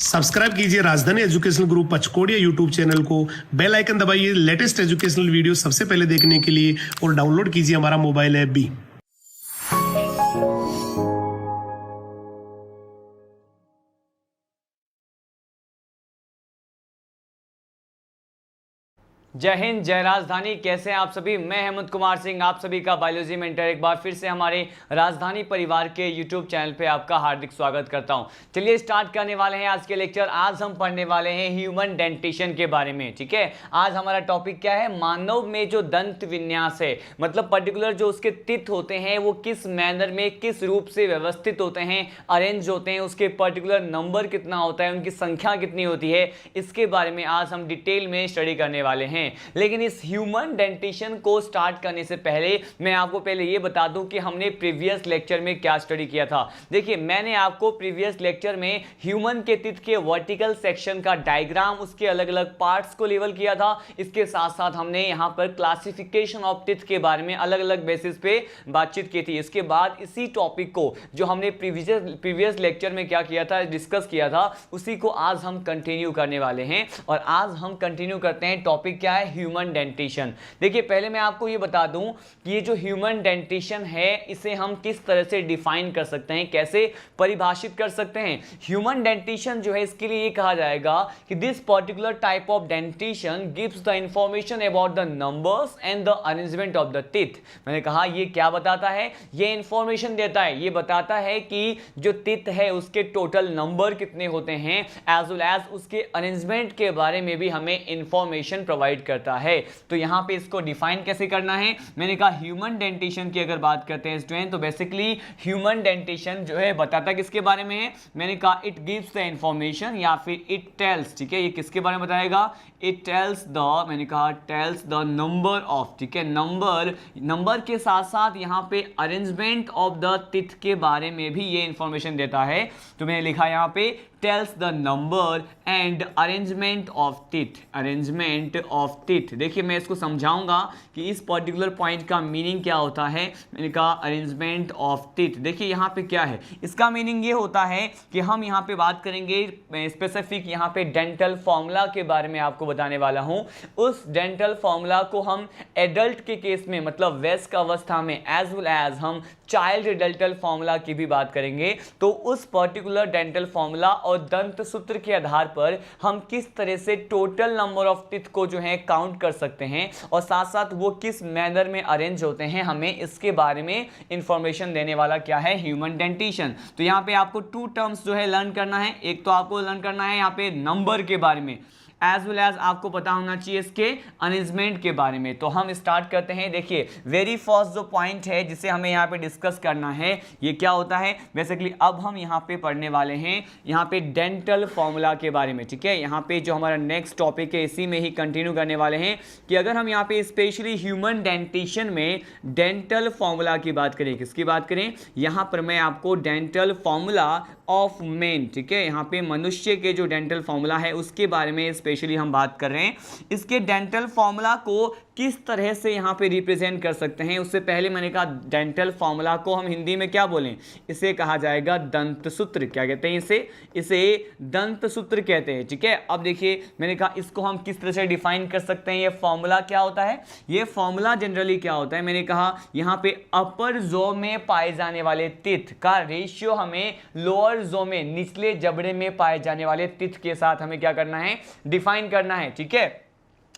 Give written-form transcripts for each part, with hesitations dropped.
Subscribe कीजिए राजधानी educational group पचकोड़िया YouTube channel को, बेल आइकन दबाइए लेटेस्ट एजुकेशनल वीडियो सबसे पहले देखने के लिए और डाउनलोड कीजिए हमारा मोबाइल ऐप भी। जय हिंद, जय राजधानी। कैसे हैं आप सभी? मैं हेमंत कुमार सिंह, आप सभी का बायोलॉजी मेंटर एक बार फिर से हमारे राजधानी परिवार के यूट्यूब चैनल पे आपका हार्दिक स्वागत करता हूं। चलिए स्टार्ट करने वाले हैं आज के लेक्चर। आज हम पढ़ने वाले हैं ह्यूमन डेंटिशन के बारे में। ठीक है, आज हमारा टॉपिक क्या है? मानव में जो दंत विन्यास है, मतलब पर्टिकुलर जो उसके टिथ होते हैं वो किस मैनर में, किस रूप से व्यवस्थित होते हैं, अरेंज होते हैं, उसके पर्टिकुलर नंबर कितना होता है, उनकी संख्या कितनी होती है, इसके बारे में आज हम डिटेल में स्टडी करने वाले हैं। लेकिन इस ह्यूमन डेंटिशन को स्टार्ट करने से पहले मैं आपको पहले ये बता दूं कि हमने प्रीवियस लेक्चर में क्या स्टडी किया था। देखिए, मैंने आपको प्रीवियस लेक्चर में ह्यूमन के टीथ के वर्टिकल सेक्शन का डायग्राम, उसके अलग अलग पार्ट्स को लेवल किया था। इसके साथ साथ हमने यहां पर क्लासिफिकेशन ऑफ टीथ के बारे में अलग अलग बेसिस पे बातचीत की थी। इसके बाद इसी टॉपिक को जो हमने प्रीवियस लेक्चर में क्या किया था, डिस्कस किया था, उसी को आज हम कंटिन्यू करने वाले हैं। और आज हम कंटिन्यू करते हैं, टॉपिक क्या है? Human dentition. देखिए, पहले मैं आपको ये बता दूं कि ये जो ह्यूमन डेंटिशन है इसे हम किस तरह से डिफाइन कर सकते हैं, कैसे परिभाषित कर सकते हैं। ह्यूमन डेंटिशन जो है, इसके लिए ये कहा जाएगा कि this particular type of dentition gives the information about the numbers and the arrangement of the teeth. मैंने कहा ये क्या बताता है? ये इंफॉर्मेशन देता है, ये बताता है कि जो टीथ है उसके टोटल नंबर कितने होते हैं, एज वेल एज उसके अरेंजमेंट के बारे में भी हमें इंफॉर्मेशन प्रोवाइड करता है। तो यहां पे इसको डिफाइन कैसे करना है? मैंने कहा ह्यूमन डेंटिशन की अगर बात करते हैं स्टूडेंट, तो बेसिकली ह्यूमन डेंटिशन जो है बताता किसके बारे में है? मैंने कहा इट गिव्स द इंफॉर्मेशन या फिर इट टेल्स। ठीक है, ये किसके बारे में बताएगा? इट टेल्स द, मैंने कहा टेल्स द नंबर ऑफ, ठीक है, नंबर के साथ साथ यहां पे अरेंजमेंट ऑफ द टीथ के बारे में भी ये इंफॉर्मेशन देता है। तो मैंने लिखा यहां पे tells the number and arrangement of teeth, arrangement of teeth. देखिए, मैं इसको समझाऊंगा कि इस पर्टिकुलर पॉइंट का मीनिंग क्या होता है। मैंने कहा अरेंजमेंट ऑफ टीथ। देखिए यहाँ पे क्या है, इसका मीनिंग ये होता है कि हम यहाँ पे बात करेंगे स्पेसिफिक, यहाँ पे डेंटल फॉर्मूला के बारे में आपको बताने वाला हूं। उस डेंटल फॉर्मूला को हम एडल्ट के केस में, मतलब वयस्क अवस्था में, एज वेल एज हम चाइल्ड डेंटल फॉर्मूला की भी बात करेंगे। तो उस पर्टिकुलर डेंटल फॉर्मूला और दंत सूत्र के आधार पर हम किस तरह से टोटल नंबर ऑफ टीथ को जो है काउंट कर सकते हैं, और साथ साथ वो किस मैनर में अरेंज होते हैं, हमें इसके बारे में इंफॉर्मेशन देने वाला क्या है? Human dentition. तो यहाँ पे आपको टू टर्म्स जो है लर्न करना है। एक तो आपको लर्न करना है यहाँ पे नंबर के बारे में, एज वेल एज आपको पता होना चाहिए इसके अरेंजमेंट के बारे में। तो हम स्टार्ट करते हैं। देखिए, वेरी फर्स्ट जो पॉइंट है जिसे हमें यहाँ पे डिस्कस करना है, ये क्या होता है बेसिकली? अब हम यहाँ पे पढ़ने वाले हैं यहाँ पे डेंटल फॉर्मूला के बारे में। ठीक है, यहाँ पे जो हमारा नेक्स्ट टॉपिक है इसी में ही कंटिन्यू करने वाले हैं कि अगर हम यहाँ पे स्पेशली ह्यूमन डेंटिशन में डेंटल फॉर्मूला की बात करें, किसकी बात करें? यहाँ पर मैं आपको डेंटल फॉर्मूला ऑफ मेन, ठीक है, यहाँ पे मनुष्य के जो डेंटल फॉर्मूला है उसके बारे में स्पेशली हम बात कर रहे हैं। इसके डेंटल फॉर्मूला को किस तरह से यहाँ पे रिप्रेजेंट कर सकते हैं, उससे पहले मैंने कहा डेंटल फॉर्मूला को हम हिंदी में क्या बोलें? इसे कहा जाएगा दंत सूत्र। क्या कहते हैं इसे दंत सूत्र कहते हैं। ठीक है, अब देखिए, मैंने कहा इसको हम किस तरह से डिफाइन कर सकते हैं। ये फॉर्मूला क्या होता है? ये फॉर्मूला जनरली क्या होता है? मैंने कहा यहाँ पे अपर जो में पाए जाने वाले टीथ का रेशियो हमें लोअर जो में, निचले जबड़े में पाए जाने वाले टीथ के साथ हमें क्या करना है? डिफाइन करना है। ठीक है,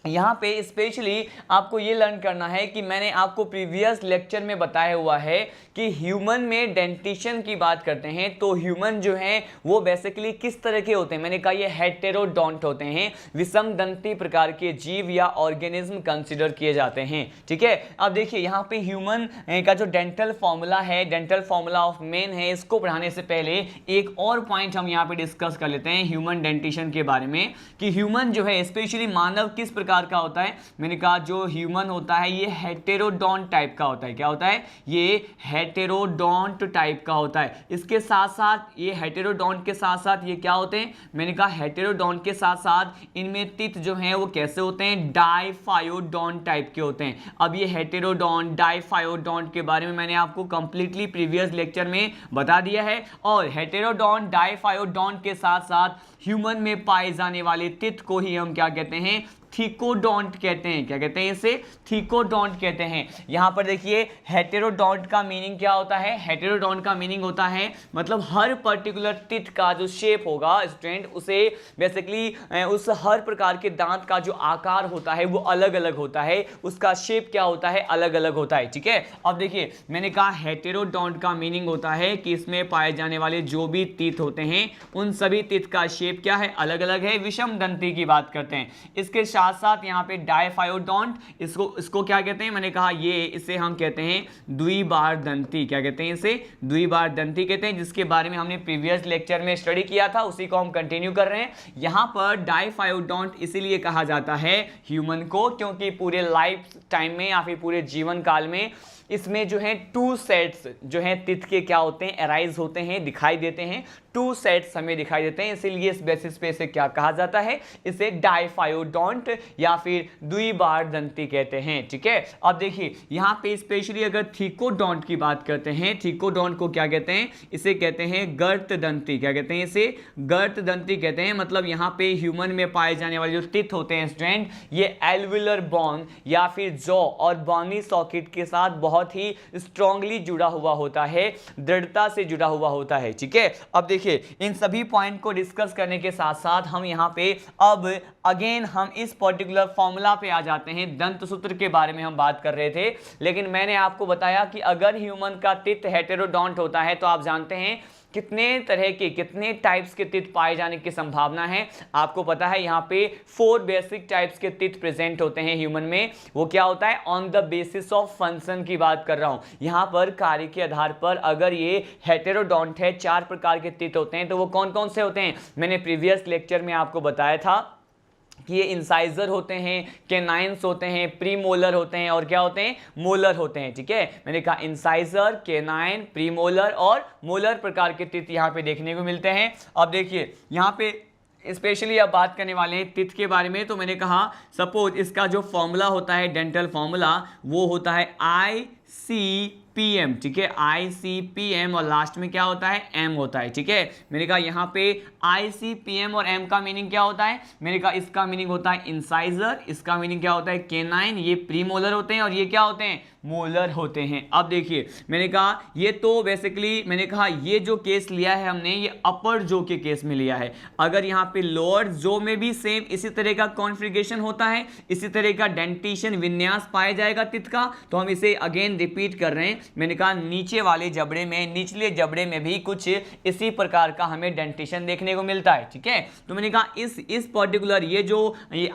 यहाँ पे स्पेशली आपको ये लर्न करना है कि मैंने आपको प्रीवियस लेक्चर में बताया हुआ है कि ह्यूमन में डेंटिशन की बात करते हैं तो ह्यूमन जो है वो बेसिकली किस तरह के होते हैं। मैंने कहा ये हेटेरोडोंट होते हैं, विषम दंती प्रकार के जीव या ऑर्गेनिज्म कंसिडर किए जाते हैं। ठीक है, अब देखिए यहाँ पे ह्यूमन का जो डेंटल फॉर्मूला है, डेंटल फॉर्मूला ऑफ मेन है, इसको पढ़ाने से पहले एक और पॉइंट हम यहाँ पे डिस्कस कर लेते हैं ह्यूमन डेंटिशन के बारे में कि ह्यूमन जो है स्पेशली मानव किस प्रकार प्रकार का होता है, मैंने कहा जो ह्यूमन होता है ये हेटेरोडोंट टाइप का होता है। क्या होता है? ये हेटेरोडोंट टाइप का होता है। इसके साथ साथ ये हेटेरोडोंट के साथ साथ ये क्या होते हैं? मैंने कहा हेटेरोडोंट के साथ साथ इनमें टिथ जो हैं वो कैसे होते हैं? डाइफायोडोंट टाइप के होते हैं। अब ये हेटेरोडोंट डाइफायोडोंट के बारे में मैंने आपको कंप्लीटली प्रीवियस लेक्चर में बता दिया है। और हेटेरोडोंट डाइफायोडोंट के साथ साथ ह्यूमन में पाए जाने वाले टिथ को ही हम क्या कहते हैं? थीकोडोंट कहते हैं। क्या कहते हैं? इसे थीकोडोंट कहते हैं। यहां पर देखिए हेटेरोडोंट का मीनिंग क्या होता है? हेटेरोडोंट का मीनिंग होता है मतलब हर पर्टिकुलर टिथ का जो शेप होगा स्टूडेंट, उसे बेसिकली उस हर प्रकार के दांत का जो आकार होता है वो अलग अलग होता है, उसका शेप क्या होता है? अलग अलग होता है। ठीक है, अब देखिए मैंने कहा हेटेरोडोंट का मीनिंग होता है कि इसमें पाए जाने वाले जो भी टिथ होते हैं उन सभी टिथ का शेप क्या है? अलग अलग है। विषम दंती की बात करते हैं। इसके साथ साथ यहाँ पे डाइफायोडोंट, इसको क्या कहते हैं? मैंने कहा इसे हम कहते हैं द्विबार दंती। क्या कहते हैं? इसे द्विबार दंती कहते हैं, जिसके बारे में हमने प्रीवियस लेक्चर में स्टडी किया था, उसी को हम कंटिन्यू कर रहे हैं। यहाँ पर डाइफायोडोंट इसीलिए कहा जाता है ह्यूमन को क्योंकि पूरे लाइफ टाइम में या फिर पूरे जीवन काल में इसमें जो है 2 सेट्स जो है टिथ के क्या होते हैं? अराइज होते हैं, दिखाई देते हैं। 2 सेट्स हमें दिखाई देते हैं, इसीलिए इस बेसिस पे इसे क्या कहा जाता है? इसे डाइफायोडोंट या फिर द्विबार दंती कहते हैं। ठीक है, अब देखिए यहाँ पे स्पेशली अगर थीकोडोंट की बात करते हैं, थीकोडोंट को क्या कहते हैं? इसे कहते हैं गर्त दंती। क्या कहते हैं? इसे गर्त दंती कहते हैं। मतलब यहाँ पे ह्यूमन में पाए जाने वाले जो टिथ होते हैं स्टूडेंट, ये एल्वुलर बोन या फिर जॉ और बॉनी सॉकेट के साथ बहुत ही स्ट्रांगली जुड़ा हुआ होता है, दृढ़ता से जुड़ा हुआ होता है। ठीक है, अब देखिए इन सभी पॉइंट को डिस्कस करने के साथ साथ हम यहाँ पे अब अगेन हम इस पर्टिकुलर फॉर्मूला पे आ जाते हैं। दंत सूत्र के बारे में हम बात कर रहे थे, लेकिन मैंने आपको बताया कि अगर ह्यूमन का टिथ हेटेरोडोंट होता है तो आप जानते हैं कितने टाइप्स के टिथ पाए जाने की संभावना है। आपको पता है यहाँ पे 4 बेसिक टाइप्स के टिथ प्रेजेंट होते हैं ह्यूमन में। वो क्या होता है? On the basis of function की बात कर रहा हूँ। यहाँ पर कार्य के आधार पर अगर ये हेटेरोडोंट है, 4 प्रकार के टिथ होते हैं, तो वो कौन कौन से होते हैं? मैंने प्रीवियस लेक्चर में आपको बताया था कि ये इंसाइजर होते हैं, कैनाइन्स होते हैं, प्रीमोलर होते हैं और क्या होते हैं? मोलर होते हैं। ठीक है, मैंने कहा इंसाइजर, कैनाइन, प्रीमोलर और मोलर प्रकार के टिथ यहाँ पे देखने को मिलते हैं। अब देखिए यहाँ पे स्पेशली अब बात करने वाले हैं टिथ के बारे में। तो मैंने कहा सपोज इसका जो फॉर्मूला होता है, डेंटल फॉर्मूला, वो होता है ICPM। ठीक है, ICPM और लास्ट में क्या होता है? M होता है। ठीक है, मैंने कहा यहाँ पे ICPM और M का मीनिंग क्या होता है? मैंने कहा इसका मीनिंग होता है इंसाइजर, इसका मीनिंग क्या होता है? कैनाइन, ये प्रीमोलर होते हैं और ये क्या होते हैं? मोलर होते हैं। अब देखिए मैंने कहा ये तो बेसिकली मैंने कहा ये जो केस लिया है हमने, ये अपर जो के केस में लिया है। अगर यहाँ पे लोअर जो में भी सेम इसी तरह का कॉन्फ़िगरेशन होता है, इसी तरह का डेंटेशन विन्यास पाया जाएगा टिथ का, तो हम इसे अगेन रिपीट कर रहे हैं। मैंने कहा नीचे वाले जबड़े में, निचले जबड़े में भी कुछ इसी प्रकार का हमें डेंटेशन देखने को मिलता है। ठीक है, तो मैंने कहा इस पर्टिकुलर ये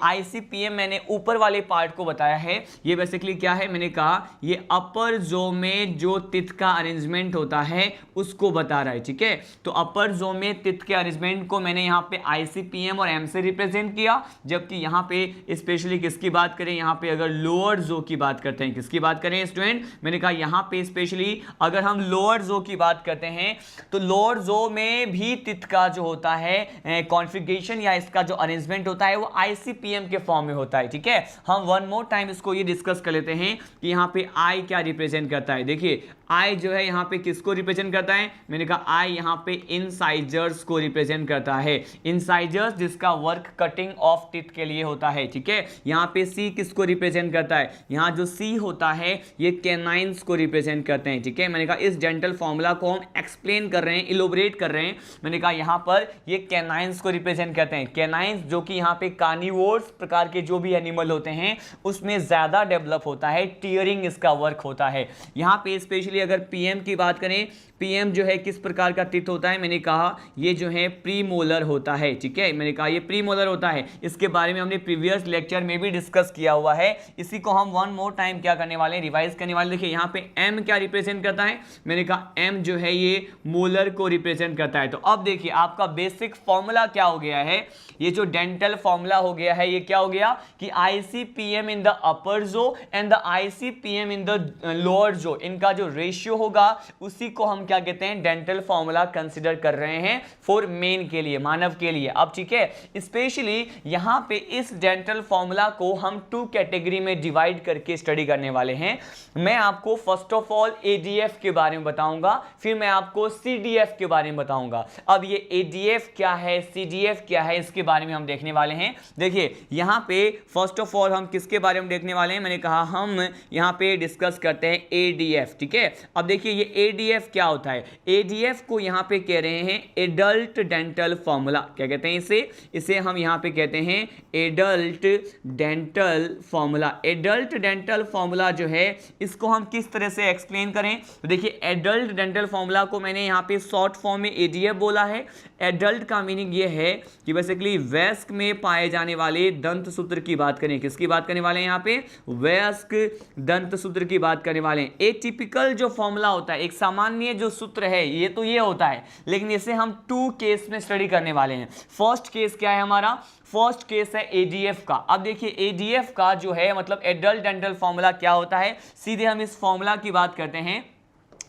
ICPM मैंने ऊपर वाले पार्ट को बताया है, ये बेसिकली क्या है? मैंने कहा ये अपर जो में जो टिथ का अरेंजमेंट होता है उसको बता रहा है। ठीक है, तो अपर जो में टिथ के अरेंजमेंट को मैंने यहाँ पे ICPM और M से रिप्रेजेंट किया, जबकि यहाँ पे स्पेशली किसकी बात करें? यहाँ पे अगर लोअर जो की बात करते हैं, किसकी बात करें स्टूडेंट? मैंने कहा यहाँ पे स्पेशली अगर हम लोअर जो की बात करते हैं तो लोअर जो में भी टिथ का जो होता है कॉन्फ़िगरेशन या इसका जो अरेंजमेंट होता है वो ICPM के फॉर्म में होता है। ठीक है, हम वन मोर टाइम इसको ये डिस्कस कर लेते हैं कि यहाँ पे I क्या रिप्रेजेंट करता है। देखिए I जो है यहाँ पे किसको रिप्रेजेंट करता है? मैंने कहा I यहाँ पे इंसाइजर्स को रिप्रेजेंट करता है। इंसाइजर्स जिसका वर्क कटिंग ऑफ टिथ के लिए होता है। ठीक है, यहाँ पे C किसको रिप्रेजेंट करता है? यहाँ जो C होता है ये कैनाइन्स को रिप्रेजेंट करते हैं। ठीक है, मैंने कहा इस डेंटल फॉर्मूला को हम एक्सप्लेन कर रहे हैं, इलोबरेट कर रहे हैं। मैंने कहा यहाँ पर ये कैनाइन्स को रिप्रेजेंट करते हैं। कैनाइन्स जो कि यहाँ पे कार्निवोर्स प्रकार के जो भी एनिमल होते हैं उसमें ज्यादा डेवलप होता है, टीयरिंग इसका वर्क होता है। यहाँ पे स्पेशली अगर PM की बात करें, PM जो है किस प्रकार का टिथ होता है? मैंने कहा ये जो है प्रीमोलर होता है। ठीक है, मैंने कहा ये प्रीमोलर होता है। इसके बारे में हमने प्रीवियस लेक्चर में भी डिस्कस किया हुआ है। इसी को हम वन मोर टाइम क्या करने वाले हैं? रिवाइज करने वाले। देखिए यहाँ पे M m क्या रिप्रेजेंट करता है? मैंने कहा m जो है ये मोलर को रिप्रेजेंट करता है। तो अब देखिए आपका बेसिक फॉर्मूला क्या हो गया है, ये जो डेंटल फॉर्मूला हो गया है ये क्या हो गया कि ICPM इन द अपर जो and the ICPM in the lower जो, इनका जो रेशियो होगा उसी को हम क्या कहते हैं, डेंटल फॉर्मूला कंसीडर कर रहे हैं फॉर मेन के लिए, मानव के लिए। अब ठीक है, स्पेशली यहां पे इस डेंटल फॉर्मूला को हम 2 कैटेगरी में डिवाइड करके स्टडी करने वाले हैं। मैं आपको फर्स्ट ऑफ ऑल ADF के बारे में बताऊंगा, फिर मैं आपको CDF के बारे में बताऊंगा। अब ये ADF क्या है, CDF क्या है, इसके बारे में हम देखने वाले हैं। देखिए यहां पे फर्स्ट ऑफ ऑल हम किसके बारे में देखने वाले हैं, मैंने कहा हम यहां पे डिस्कस करते हैं ADF, ठीक है। अब देखिए ये ADF क्या होता है, ADF को यहां पे कह रहे हैं एडल्ट डेंटल फॉर्मूला। क्या कहते हैं इसे हम यहां पे कहते हैं adult dental formula. Adult dental formula जो है इसको हम किस तरह से एक्सप्लेन करें, तो देखिए एडल्ट डेंटल फॉर्मूला को मैंने यहां पे शॉर्ट फॉर्म में ADF बोला है। एडल्ट का मीनिंग ये है कि बेसिकली वयस्क में पाए जाने वाले दंत सूत्र की बात करें, किसकी बात करने वाले हैं यहाँ पे, वयस्क दंत सूत्र की बात करने वाले हैं। एक टिपिकल जो फॉर्मूला होता है, एक सामान्य जो सूत्र है ये तो ये होता है, लेकिन इसे हम 2 केस में स्टडी करने वाले हैं। फर्स्ट केस क्या है हमारा, फर्स्ट केस है ADF का। अब देखिए ADF का जो है मतलब एडल्ट डेंटल फॉर्मूला क्या होता है, सीधे हम इस फॉर्मूला की बात करते हैं।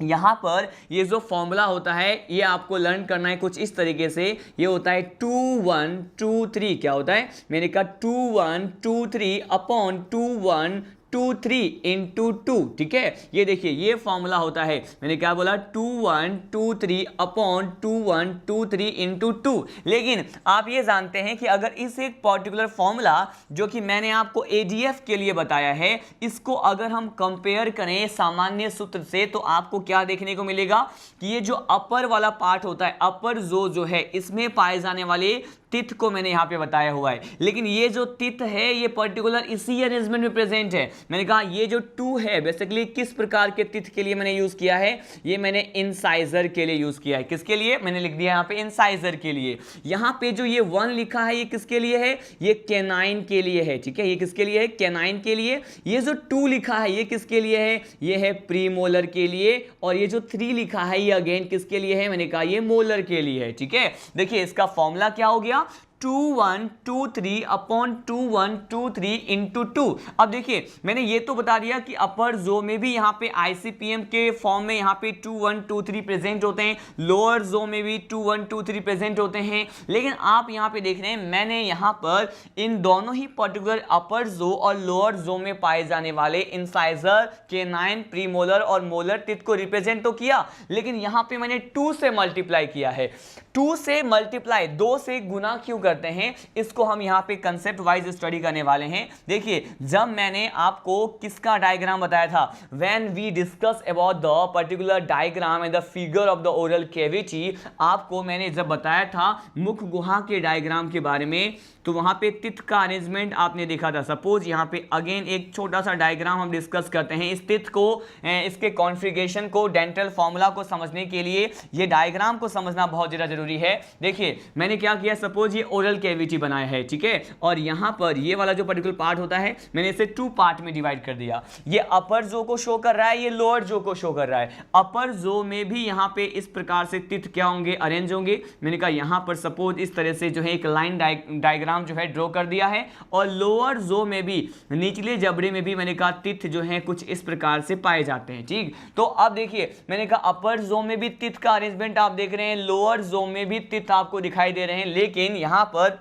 यहाँ पर ये जो फॉर्मूला होता है ये आपको लर्न करना है कुछ इस तरीके से, ये होता है 2 1 2 3। क्या होता है, मैंने कहा 2 1 2 3 अपॉन 2 1 2 3 इंटू 2, ठीक है। ये देखिए ये फॉर्मूला होता है, मैंने क्या बोला 2 1 2 3 अपॉन 2 1 2 3 इंटू 2। लेकिन आप ये जानते हैं कि अगर इस एक पर्टिकुलर फॉर्मूला जो कि मैंने आपको ADF के लिए बताया है, इसको अगर हम कंपेयर करें सामान्य सूत्र से, तो आपको क्या देखने को मिलेगा कि ये जो अपर वाला पार्ट होता है, अपर जो है इसमें पाए जाने वाले तिथ को मैंने यहाँ पे बताया हुआ है, लेकिन ये जो तिथ है ये पर्टिकुलर इसी अरेंजमेंट में प्रेजेंट है। मैंने कहा ये जो 2 है बेसिकली किस प्रकार के तिथ के लिए मैंने यूज किया है, ये मैंने इंसाइजर के लिए यूज किया है। किसके लिए, मैंने लिख दिया यहाँ पे इंसाइजर के लिए। यहाँ पे जो ये 1 लिखा है ये किसके लिए है, ये कैनाइन के लिए है, ठीक है। ये किसके लिए है, कैनाइन के लिए। ये जो 2 लिखा है ये किसके लिए है, ये है प्रीमोलर के लिए। और ये जो 3 लिखा है ये अगेन किसके लिए है, मैंने कहा ये मोलर के लिए है, ठीक है। देखिए इसका फॉर्मूला क्या हो गया, 2 1 2 3 अपॉन 2 1 2 3 इंटू 2। अब देखिए मैंने ये तो बता दिया कि अपर जो में भी यहाँ पे ICPM के फॉर्म में यहाँ पे 2 1 2 3 प्रेजेंट होते हैं, लोअर जो में भी 2 1 2 3 प्रेजेंट होते हैं। लेकिन आप यहाँ पे देख रहे हैं मैंने यहाँ पर इन दोनों ही पर्टिकुलर अपर जो और लोअर जो में पाए जाने वाले इंसाइजर, कैनाइन, प्रीमोलर और मोलर टिथ को रिप्रेजेंट तो किया, लेकिन यहाँ पे मैंने 2 से मल्टीप्लाई किया है। 2 से मल्टीप्लाई, 2 से गुना क्यों करते हैं, इसको हम यहाँ पे कंसेप्ट वाइज स्टडी करने वाले हैं। देखिए जब मैंने आपको किसका डायग्राम बताया था, when we discuss about the particular diagram and the figure of the oral cavity, आपको मैंने जब बताया था मुख गुहा के डायग्राम के बारे में, तो वहां पे तिथ का अरेंजमेंट आपने देखा था। सपोज यहाँ पे अगेन एक छोटा सा डायग्राम हम डिस्कस करते हैं। इस तिथ को, इसके कॉन्फ़िगरेशन को, डेंटल फॉर्मूला को समझने के लिए ये डायग्राम को समझना बहुत ज़्यादा जरूरी है। देखिए मैंने क्या किया, सपोज ये ओरल कैविटी बनाया है, ठीक है, और यहाँ पर ये वाला जो पर्टिकुलर पार्ट होता है मैंने इसे 2 पार्ट में डिवाइड कर दिया। ये अपर जो को शो कर रहा है, ये लोअर जो को शो कर रहा है। अपर जो में भी यहाँ पे इस प्रकार से तिथ क्या होंगे, अरेंज होंगे। मैंने कहा यहाँ पर सपोज इस तरह से जो है एक लाइन डायग्राम जो है ड्रॉ कर दिया है, और लोअर जो में भी, निचले जबड़े में भी मैंने कहा तिथ जो है कुछ इस प्रकार से पाए जाते हैं, ठीक। तो अब देखिए मैंने कहा अपर जो में भी तिथ का अरेंजमेंट आप देख रहे हैं, लोअर जो में भी तिथ आपको दिखाई दे रहे हैं, लेकिन यहां पर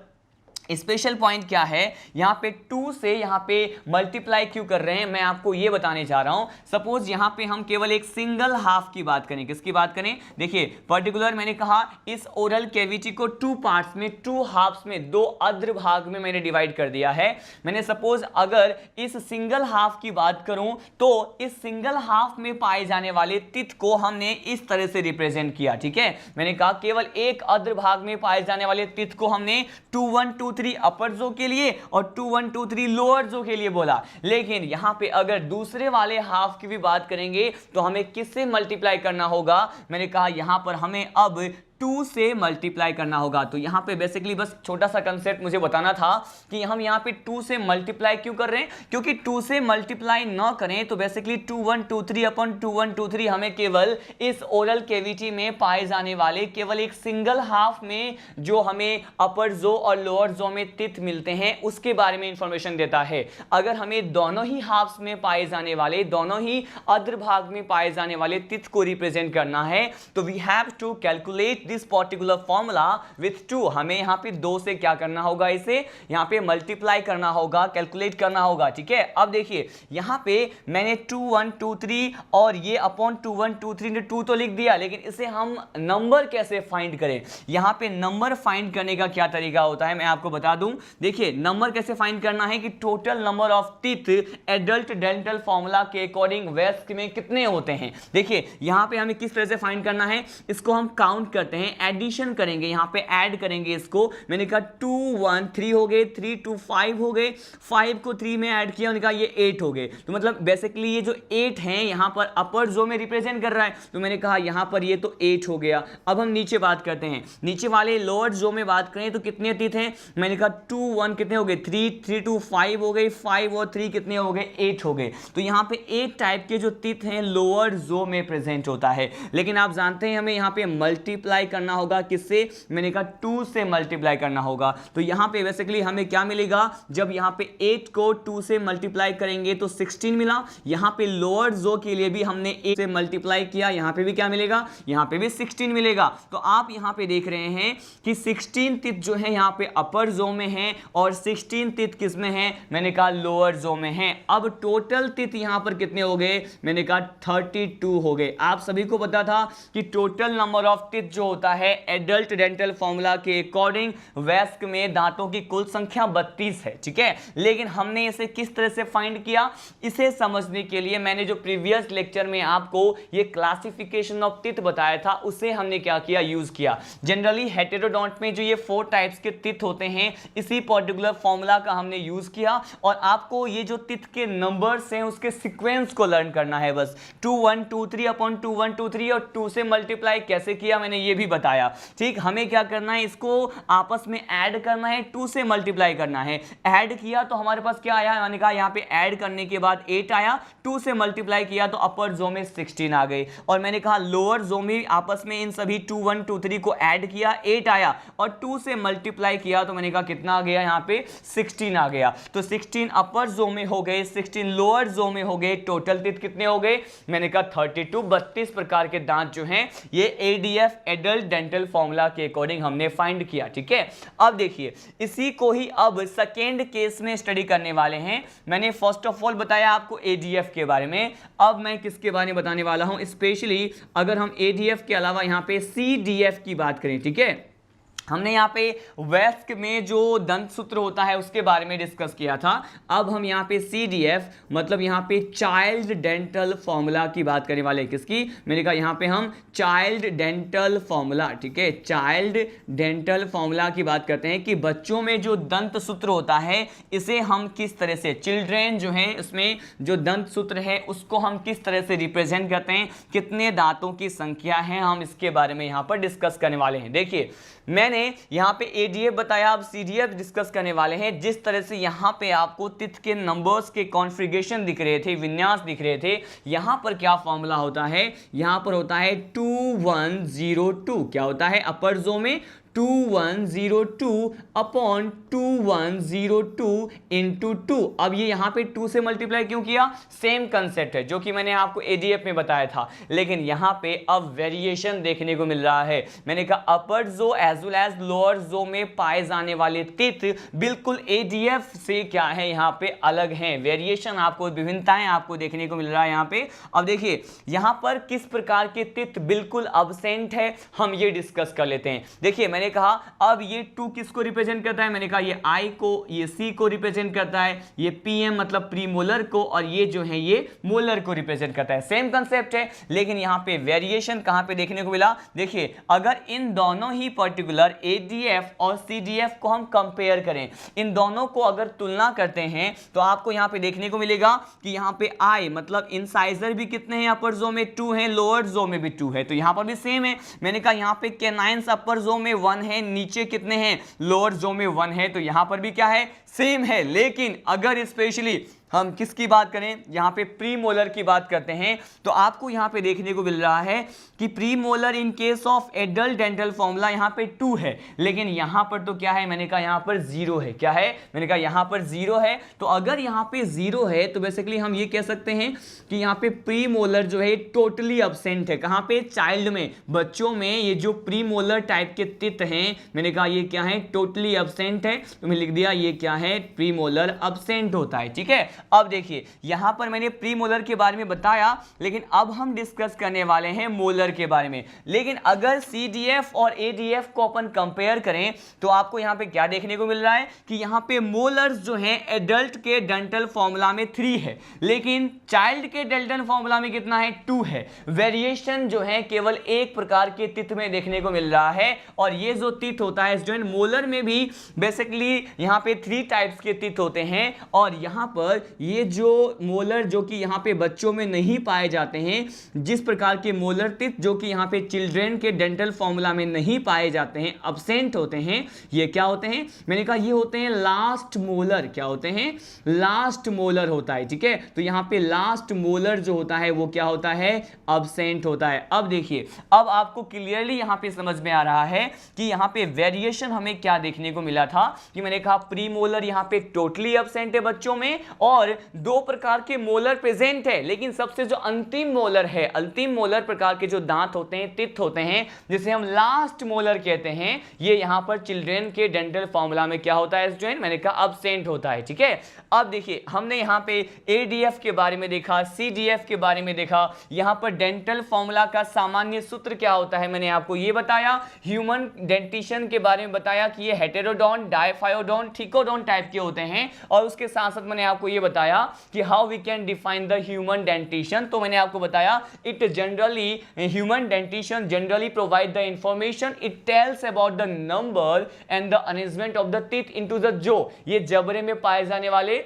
स्पेशल पॉइंट क्या है, यहाँ पे 2 से यहाँ पे मल्टीप्लाई क्यों कर रहे हैं, मैं आपको ये बताने जा रहा हूं। सपोज यहाँ पे हम केवल एक सिंगल हाफ की बात करें, किसकी बात करें, देखिए पर्टिकुलर मैंने कहा इस ओरल कैविटी को 2 पार्ट्स में, 2 हाफ्स में, 2 अर्ध भाग में मैंने डिवाइड कर दिया है। मैंने सपोज अगर इस सिंगल हाफ की बात करूं तो इस सिंगल हाफ में पाए जाने वाले तिथ को हमने इस तरह से रिप्रेजेंट किया, ठीक है। मैंने कहा केवल एक अर्ध भाग में पाए जाने वाले तिथ को हमने 2 1 2 3 अपर जो के लिए और 2 1 2 3 लोअर जो के लिए बोला। लेकिन यहां पे अगर दूसरे वाले हाफ की भी बात करेंगे तो हमें किससे मल्टीप्लाई करना होगा, मैंने कहा यहां पर हमें अब 2 से मल्टीप्लाई करना होगा। तो यहाँ पे बेसिकली बस छोटा सा कंसेप्ट मुझे बताना था कि हम यहाँ पे 2 से मल्टीप्लाई क्यों कर रहे हैं, क्योंकि 2 से मल्टीप्लाई ना करें तो बेसिकली 2123 अपॉन 2123 हमें केवल इस ओरल कैविटी में पाए जाने वाले केवल एक सिंगल हाफ में जो हमें अपर जो और लोअर जो में तिथ मिलते हैं उसके बारे में इंफॉर्मेशन देता है। अगर हमें दोनों ही हाफ्स में पाए जाने वाले, दोनों ही अग्र भाग में पाए जाने वाले तिथ को रिप्रेजेंट करना है तो we have to calculate this particular formula with 2। हमें यहाँ पे 2 से क्या करना होगा, इसे यहाँ पे मल्टीप्लाई करना होगा, कैलकुलेट करना होगा। ठीक है, अब देखिए यहाँ पे मैंने 2123 और ये अपॉन 2123 ने 2 तो लिख दिया, लेकिन इसे हम नंबर कैसे फाइंड करें। यहाँ पे नंबर फाइंड करने का क्या तरीका होता है मैं आपको बता दूं। देखिए नंबर कैसे फाइंड करना है कि total number of teeth adult dental formula के अकॉर्डिंग वयस्क में कितने होते हैं। देखिए यहाँ पे हमें किस तरह से फाइंड करना है, इसको हम काउंट करते हैं, एडिशन करेंगे, यहाँ पे ऐड करेंगे इसको। मैंने कहा 2 1 3 हो गए, 3 2 5 हो गए, 5 को 3 में ऐड किया, मैंने कहा ये 8 हो गए। तो मतलब बेसिकली ये जो 8 हैं यहाँ पर अपर जो में रिप्रेजेंट कर रहा है, तो मैंने कहा यहाँ पर ये तो 8 हो गया। अब हम नीचे बात करते हैं, नीचे वाले लोअर जो में बात करें तो कितने टीथ हैं, मैंने कहा 2 1 कितने हो गए, 3 3 2 5 हो गए, 5 और 3 कितने हो गए, 8 हो गए। तो यहाँ पे 8 टाइप के जो टीथ हैं लोअर जो में प्रेजेंट होता है। लेकिन आप जानते हैं हमें यहाँ पे मल्टीप्लाई करना होगा, किससे, मैंने कहा 2 से मल्टीप्लाई करना होगा। तो यहाँ पे बेसिकली हमें क्या मिलेगा, जब यहाँ पे 8 को 2 से मल्टीप्लाई करेंगे तो 16 मिला। यहाँ पे लोअर जो के लिए भी हमने 8 से मल्टीप्लाई किया, यहाँ पे भी क्या मिलेगा, यहाँ पे भी 16 मिलेगा। तो आप यहाँ पे देख रहे हैं कि 16 टीथ जो है यहाँ पे अपर जो में है और 16 टीथ किस में है, मैंने कहा लोअर जो में है। अब टोटल टीथ यहाँ पर कितने हो गए, मैंने कहा 32 हो गए। आप सभी को पता था कि टोटल नंबर ऑफ टीथ जो होता है एडल्ट डेंटल फॉर्मूला के अकॉर्डिंग वयस्क में दांतों की कुल संख्या 32 है। ठीक है, लेकिन हमने इसे किस तरह से फाइंड किया, इसे समझने के लिए मैंने जो प्रीवियस लेक्चर में आपको ये क्लासिफिकेशन ऑफ टीथ बताया था उसे हमने क्या किया, यूज किया। जनरली हेटेरोडोंट में जो ये 4 टाइप्स के टीथ होते हैं इसी पर्टिकुलर फॉर्मूला का हमने यूज किया और आपको ये जो टीथ के नंबर्स हैं उसके सीक्वेंस को लर्न करना है बस। 2123 अपॉन 2123 और 2 से मल्टीप्लाई कैसे किया मैंने ये भी बताया। ठीक, हमें क्या करना है, इसको आपस में ऐड करना है, 2 से मल्टीप्लाई करना है। ऐड किया तो हमारे पास क्या आया, मैंने कहा यहाँ पे ऐड करने के बाद 8 आया, 2 से मल्टीप्लाई किया तो अपर जो में 16 आ गई। और मैंने कहा लोअर जो में आपस में इन सभी 2123 को ऐड किया, 8 आया और 2 से मल्टीप्लाई किया तो मैंने कहा कितना आ गया, यहाँ पे 16 आ गया। तो 16 अपर जो में हो गए, 16 लोअर जो में हो गए, टोटल टीथ कितने हो गए, मैंने कहा 32। 32 प्रकार के दांत जो हैं ये एडीएफ एडल्ट डेंटल फॉर्मूला के अकॉर्डिंग हमने फाइंड किया। ठीक है, अब देखिए इसी को ही अब सेकेंड केस में स्टडी करने वाले हैं। मैंने फर्स्ट ऑफ ऑल बताया आपको एडीएफ के बारे में, अब मैं किसके बारे में बताने वाला हूं, स्पेशली अगर हम एडीएफ के अलावा यहां पे सीडीएफ की बात करें। ठीक है, हमने यहाँ पे वयस्क में जो दंत सूत्र होता है उसके बारे में डिस्कस किया था। अब हम यहाँ पे CDF मतलब यहाँ पे चाइल्ड डेंटल फॉर्मूला की बात करने वाले हैं। किसकी, मैंने कहा यहाँ पे हम चाइल्ड डेंटल फॉर्मूला, ठीक है, चाइल्ड डेंटल फॉर्मूला की बात करते हैं कि बच्चों में जो दंत सूत्र होता है इसे हम किस तरह से, चिल्ड्रेन जो है उसमें जो दंत सूत्र है उसको हम किस तरह से रिप्रेजेंट करते हैं, कितने दांतों की संख्या है, हम इसके बारे में यहाँ पर डिस्कस करने वाले हैं। देखिए मैंने यहाँ पे एडीएफ बताया, अब सीडीएफ डिस्कस करने वाले हैं। जिस तरह से यहाँ पे आपको तिथ के नंबर्स के कॉन्फ़िगरेशन दिख रहे थे, विन्यास दिख रहे थे, यहाँ पर क्या फॉर्मूला होता है, यहाँ पर होता है 2102। क्या होता है, अपर जो में 2102 अपॉन 2102 इंटू 2। अब ये यहाँ पे 2 से मल्टीप्लाई क्यों किया, सेम कंसेप्ट है जो कि मैंने आपको एडीएफ में बताया था, लेकिन यहाँ पे अब वेरिएशन देखने को मिल रहा है। मैंने कहा अपर जो एज वेल एज लोअर जो में पाए जाने वाले तिथ बिल्कुल एडीएफ से क्या है, यहाँ पे अलग हैं, वेरिएशन आपको, विभिन्नताएं आपको देखने को मिल रहा है यहाँ पे। अब देखिए यहाँ पर किस प्रकार के तिथ बिल्कुल अब्सेंट है, हम ये डिस्कस कर लेते हैं। देखिए मैंने मैंने कहा अब ये 2 किसको रिप्रेजेंट करता है, मैंने कहा ये I को, ये C को रिप्रेजेंट करता है, ये PM मतलब प्रीमोलर को, और ये जो है ये मोलर को रिप्रेजेंट करता है। सेम कंसेप्ट है, लेकिन यहां पे वेरिएशन कहां पे देखने को मिला, देखिए अगर इन दोनों ही पर्टिकुलर ADF और CDF को हम कंपेयर करें, इन दोनों को अगर तुलना करते हैं तो आपको यहां पे देखने को मिलेगा कि यहां पे I मतलब इंसाइजर भी कितने हैं, अपर जो में 2 हैं, लोअर जो में भी 2 है, तो यहां पर भी सेम है। मैंने कहा यहां पे कैनाइंस अपर जो में 1 है, नीचे कितने हैं, लोअर जो में 1 है, तो यहां पर भी क्या है, सेम है। लेकिन अगर स्पेशली हम किसकी बात करें, यहां पे प्रीमोलर की बात करते हैं, तो आपको यहां पे देखने को मिल रहा है कि premolar in case of adult dental formula यहां पे 2 है, लेकिन यहां पर तो क्या है, मैंने कहा यहां पर 0 है। क्या है, मैंने कहा यहां पर 0 है। तो अगर यहां पे 0 है तो बेसिकली हम ये कह सकते हैं कि यहां पे प्रीमोलर जो है टोटली अब्सेंट है। कहां पे, चाइल्ड में, बच्चों में ये जो प्रीमोलर टाइप के तित हैं, मैंने कहा ये क्या है, टोटली अब्सेंट है, तो मैंने लिख दिया ये क्या है, प्रीमोलर अब्सेंट होता है। ठीक है, अब देखिए यहां पर मैंने प्रीमोलर के बारे में बताया, लेकिन अब हम डिस्कस करने वाले हैं मोलर के बारे में। लेकिन अगर CDF और ADF को अपन कंपेयर करें तो आपको यहां पे क्या देखने को मिल रहा है कि यहां पे मोलर्स जो हैं एडल्ट के डेंटल फॉर्मूला में 3 है, लेकिन चाइल्ड के डेंटल फॉर्मूला में कितना है, 2 है। वेरिएशन जो है केवल एक प्रकार के तित में देखने को मिल रहा है, और ये जो तित होता है जो मोलर में भी बेसिकली यहां पे 3 टाइप्स के तित होते हैं, और यहां पर ये जो मोलर जो कि यहाँ पे बच्चों में नहीं पाए जाते हैं, जिस प्रकार के मोलर टिथ जो कि यहाँ पे चिल्ड्रन के डेंटल फॉर्मूला में नहीं पाए जाते हैं, अब्सेंट होते हैं, ये क्या होते हैं, मैंने कहा ये होते हैं लास्ट मोलर। क्या होते हैं, लास्ट मोलर होता है। ठीक है, तो यहाँ पे लास्ट मोलर जो होता है वो क्या होता है, अब्सेंट होता है। अब देखिए, अब आपको क्लियरली यहाँ पे समझ में आ रहा है कि यहाँ पे वेरिएशन हमें क्या देखने को मिला था कि मैंने कहा प्रीमोलर यहाँ पे टोटली अब्सेंट है बच्चों में, और 2 प्रकार के मोलर प्रेजेंट है, लेकिन सबसे जो अंतिम मोलर है, अंतिम मोलर प्रकार के जो दांत होते हैं, तित होते हैं, जिसे हम लास्ट मोलर कहते हैं, ये यहां पर चिल्ड्रन के डेंटल फॉर्मूला में क्या होता है स्टूडेंट, मैंने कहा अब्सेंट होता है। ठीक है, अब देखिए हमने यहां पे ADF के बारे में देखा, CDF के बारे में देखा, यहां पर डेंटल फॉर्मूला का सामान्य सूत्र क्या होता है मैंने आपको ये बताया, ह्यूमन डेंटिशन के बारे में बताया कि ये हेटेरोडोन, डायफायोडोन, ट्रिकोडोन टाइप के होते हैं, और उसके साथ साथ मैंने आपको ये बताया कि how we can define the human dentition. तो मैंने आपको बताया it generally, human dentition generally provide the information, it tells about the number and the arrangement of the teeth into the जो, ये जबड़े में पाए जाने वाले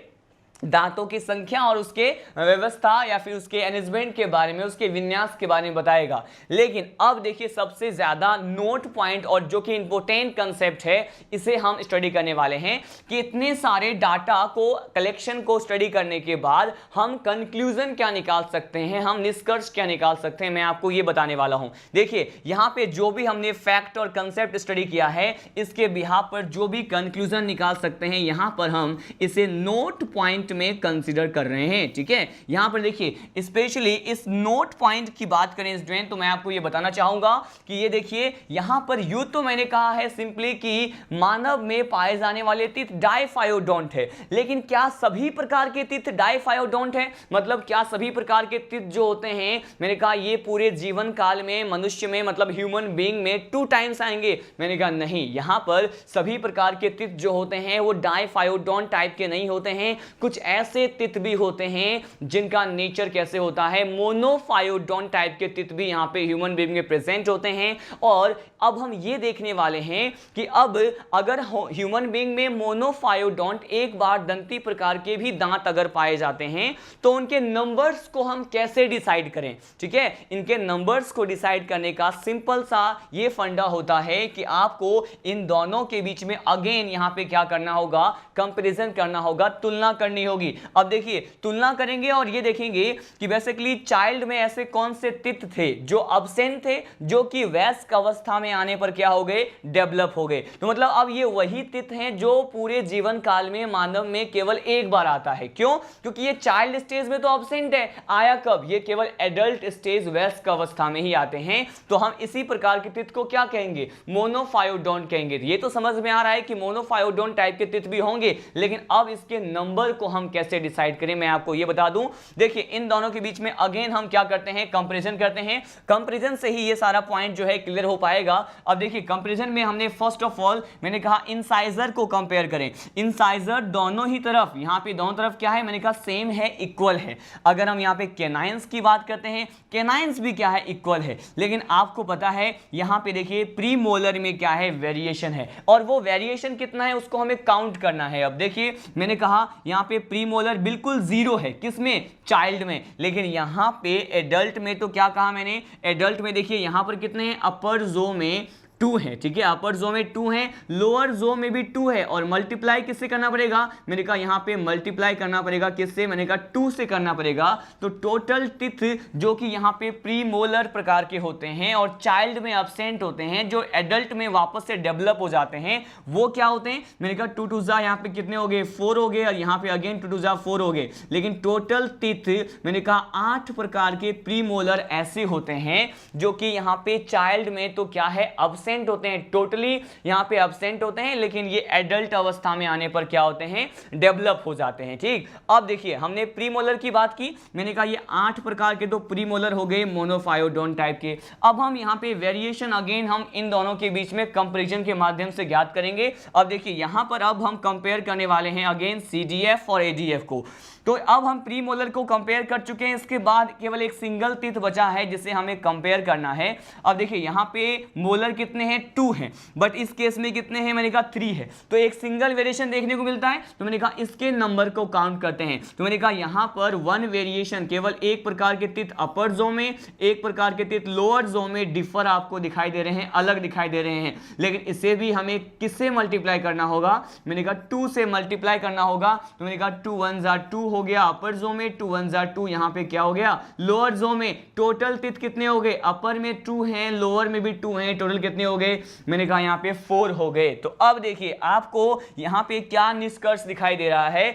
दांतों की संख्या और उसके व्यवस्था या फिर उसके अरेंजमेंट के बारे में, उसके विन्यास के बारे में बताएगा। लेकिन अब देखिए सबसे ज्यादा नोट पॉइंट और जो कि इंपॉर्टेंट कंसेप्ट है, इसे हम स्टडी करने वाले हैं कि इतने सारे डाटा को, कलेक्शन को स्टडी करने के बाद हम कंक्लूजन क्या निकाल सकते हैं, हम निष्कर्ष क्या निकाल सकते हैं, मैं आपको ये बताने वाला हूं। देखिए यहां पे जो भी हमने फैक्ट और कंसेप्ट स्टडी किया है, इसके बिहाफ पर जो भी कंक्लूजन निकाल सकते हैं, यहां पर हम इसे नोट पॉइंट में कंसीडर कर रहे हैं। ठीक है, यहां पर देखिए स्पेशली इस नोट पॉइंट की बात करें स्टूडेंट, तो मैं आपको यह बताना चाहूंगा कि ये देखिए यहां पर यू तो मैंने कहा है सिंपली कि मानव में पाए जाने वाले तित डायफायोडोंट है, लेकिन क्या सभी प्रकार के तित डायफायोडोंट है, मतलब क्या सभी प्रकार के तित जो होते हैं, मैंने कहा ये पूरे जीवन काल में मनुष्य में, मतलब ह्यूमन बीइंग में 2 टाइम्स आएंगे, मैंने कहा नहीं, यहां पर सभी प्रकार के तित जो होते हैं वो डायफायोडोंट टाइप के नहीं होते हैं। कुछ ऐसे तित भी होते हैं जिनका नेचर कैसे होता है, मोनोफायोडोंट टाइप के तित भी यहां पे ह्यूमन बीइंग में प्रेजेंट होते हैं। और अब हम ये देखने वाले हैं कि अब अगर ह्यूमन बीइंग में मोनोफायोडोंट एक बार दंती प्रकार के भी दांत अगर पाए जाते हैं तो उनके नंबर्स को हम कैसे डिसाइड करें। ठीक है, इनके नंबर्स को डिसाइड करने का सिंपल सा ये फंडा होता है कि आपको इन दोनों के बीच में अगेन यहां पे क्या करना होगा, कंपैरिजन करना होगा, तुलना करनी होगी। अब देखिए तुलना करेंगे और ये देखेंगे कि बेसिकली चाइल्ड में ऐसे कौन से तित थे जो अब्सेंट थे, जो कि वयस्क अवस्था में आने पर क्या हो गए, डेवलप हो गए। तो मतलब अब ये वही तित हैं जो पूरे जीवन काल में मानव में केवल एक बार आता है। क्यों? क्योंकि ये चाइल्ड स्टेज में तो अब्सेंट है, आया कब, ये केवल एडल्ट स्टेज वयस्क अवस्था में ही आते हैं। तो हम इसी प्रकार के तित को क्या कहेंगे, मोनोफायोडोंट कहेंगे। ये तो समझ में आ रहा है कि मोनोफायोडोंट टाइप के तित भी होंगे, लेकिन अब इसके नंबर को हम कैसे डिसाइड करें मैं आपको ये बता दूं। देखिए इन दोनों के बीच में अगेन हम क्या करते हैं, कंपैरिजन करते हैं। कंपैरिजन से ही ये सारा पॉइंट जो है क्लियर हो पाएगा। अब देखिए कंपैरिजन में हमने फर्स्ट ऑफ ऑल मैंने कहा इंसाइजर को कंपेयर करें। इंसाइजर दोनों ही तरफ, यहां पे दोनों तरफ क्या है, मैंने कहा सेम है, इक्वल है। अगर हम यहां पे कैनाइंस की बात करते हैं, कैनाइंस भी क्या है, इक्वल है। लेकिन आपको पता है यहां पे देखिए प्रीमोलर में क्या है, वेरिएशन है, और वो वेरिएशन कितना है उसको हमें काउंट करना है। अब देखिए मैंने कहा यहां पे प्रीमोलर बिल्कुल जीरो है, किसमें, चाइल्ड में। लेकिन यहां पे एडल्ट में तो क्या कहा मैंने, एडल्ट में देखिए यहां पर कितने हैं, अपर जो में 2 है, ठीक है, अपर जो में 2 है, लोअर जो में भी 2 है, और मल्टीप्लाई किससे करना पड़ेगा, मैंने कहा यहां पे मल्टीप्लाई करना पड़ेगा किससे, मैंने कहा 2 से करना पड़ेगा। तो टोटल टिथ जो कि यहां पे प्रीमोलर प्रकार के होते हैं और चाइल्ड में अब्सेंट होते हैं, जो एडल्ट में वापस से डेवलप हो जाते हैं, वो क्या होते हैं, मैंने कहा 2 2 जा यहां पे कितने हो गए, 4 हो गए, और यहां पे अगेन 2 2 जा 4 हो गए। लेकिन टोटल टिथ मैंने कहा 8 प्रकार के प्रीमोलर ऐसे होते हैं जो कि यहां पे चाइल्ड में तो क्या है, अब्सेंट होते हैं, टोटली यहां पे अब्सेंट होते हैं, लेकिन ये एडल्ट अवस्था में आने पर क्या होते हैं, डेवलप हो जाते हैं। ठीक, अब देखिए हमने प्रीमोलर की बात की, मैंने कहा ये 8 प्रकार के तो प्रीमोलर हो गए मोनोफायोडोन टाइप के। अब हम यहां पे वेरिएशन अगेन हम इन दोनों के बीच में कंपैरिजन के माध्यम से ज्ञात करेंगे। अब देखिए यहां पर अब हम कंपेयर करने वाले हैं अगेन CDF और ADF को। तो अब हम प्रीमोलर को कंपेयर कर चुके हैं, इसके बाद केवल एक सिंगल टीथ बचा है जिसे हमें कंपेयर करना है। अब देखिए यहां पे मोलर कितने हैं, 2 हैं, बट इस केस में कितने हैं, मैंने कहा 3 है। तो एक सिंगल वेरिएशन देखने को मिलता है, तो मैंने कहा इसके नंबर को काउंट करते हैं। तो मैंने कहा यहां पर 1 वेरिएशन, केवल एक प्रकार के टीथ अपर जो में, एक प्रकार के टीथ लोअर जो में डिफर आपको दिखाई दे रहे हैं, अलग दिखाई दे रहे हैं। लेकिन इसे भी हमें किससे मल्टीप्लाई करना होगा, मैंने कहा 2 से मल्टीप्लाई करना होगा। तो मैंने कहा 2 1 जा 2 हो गया अपर जो में, 2 1 जा 2, यहां पे क्या हो गया, लोअर जो में। टोटल टिथ कितने हो गए, अपर में 2 हैं, लोअर में भी 2 हैं, टोटल कितने हो गए, मैंने कहा यहां पे 4 हो गए। तो अब देखिए आपको यहां पे क्या निष्कर्ष दिखाई दे रहा है,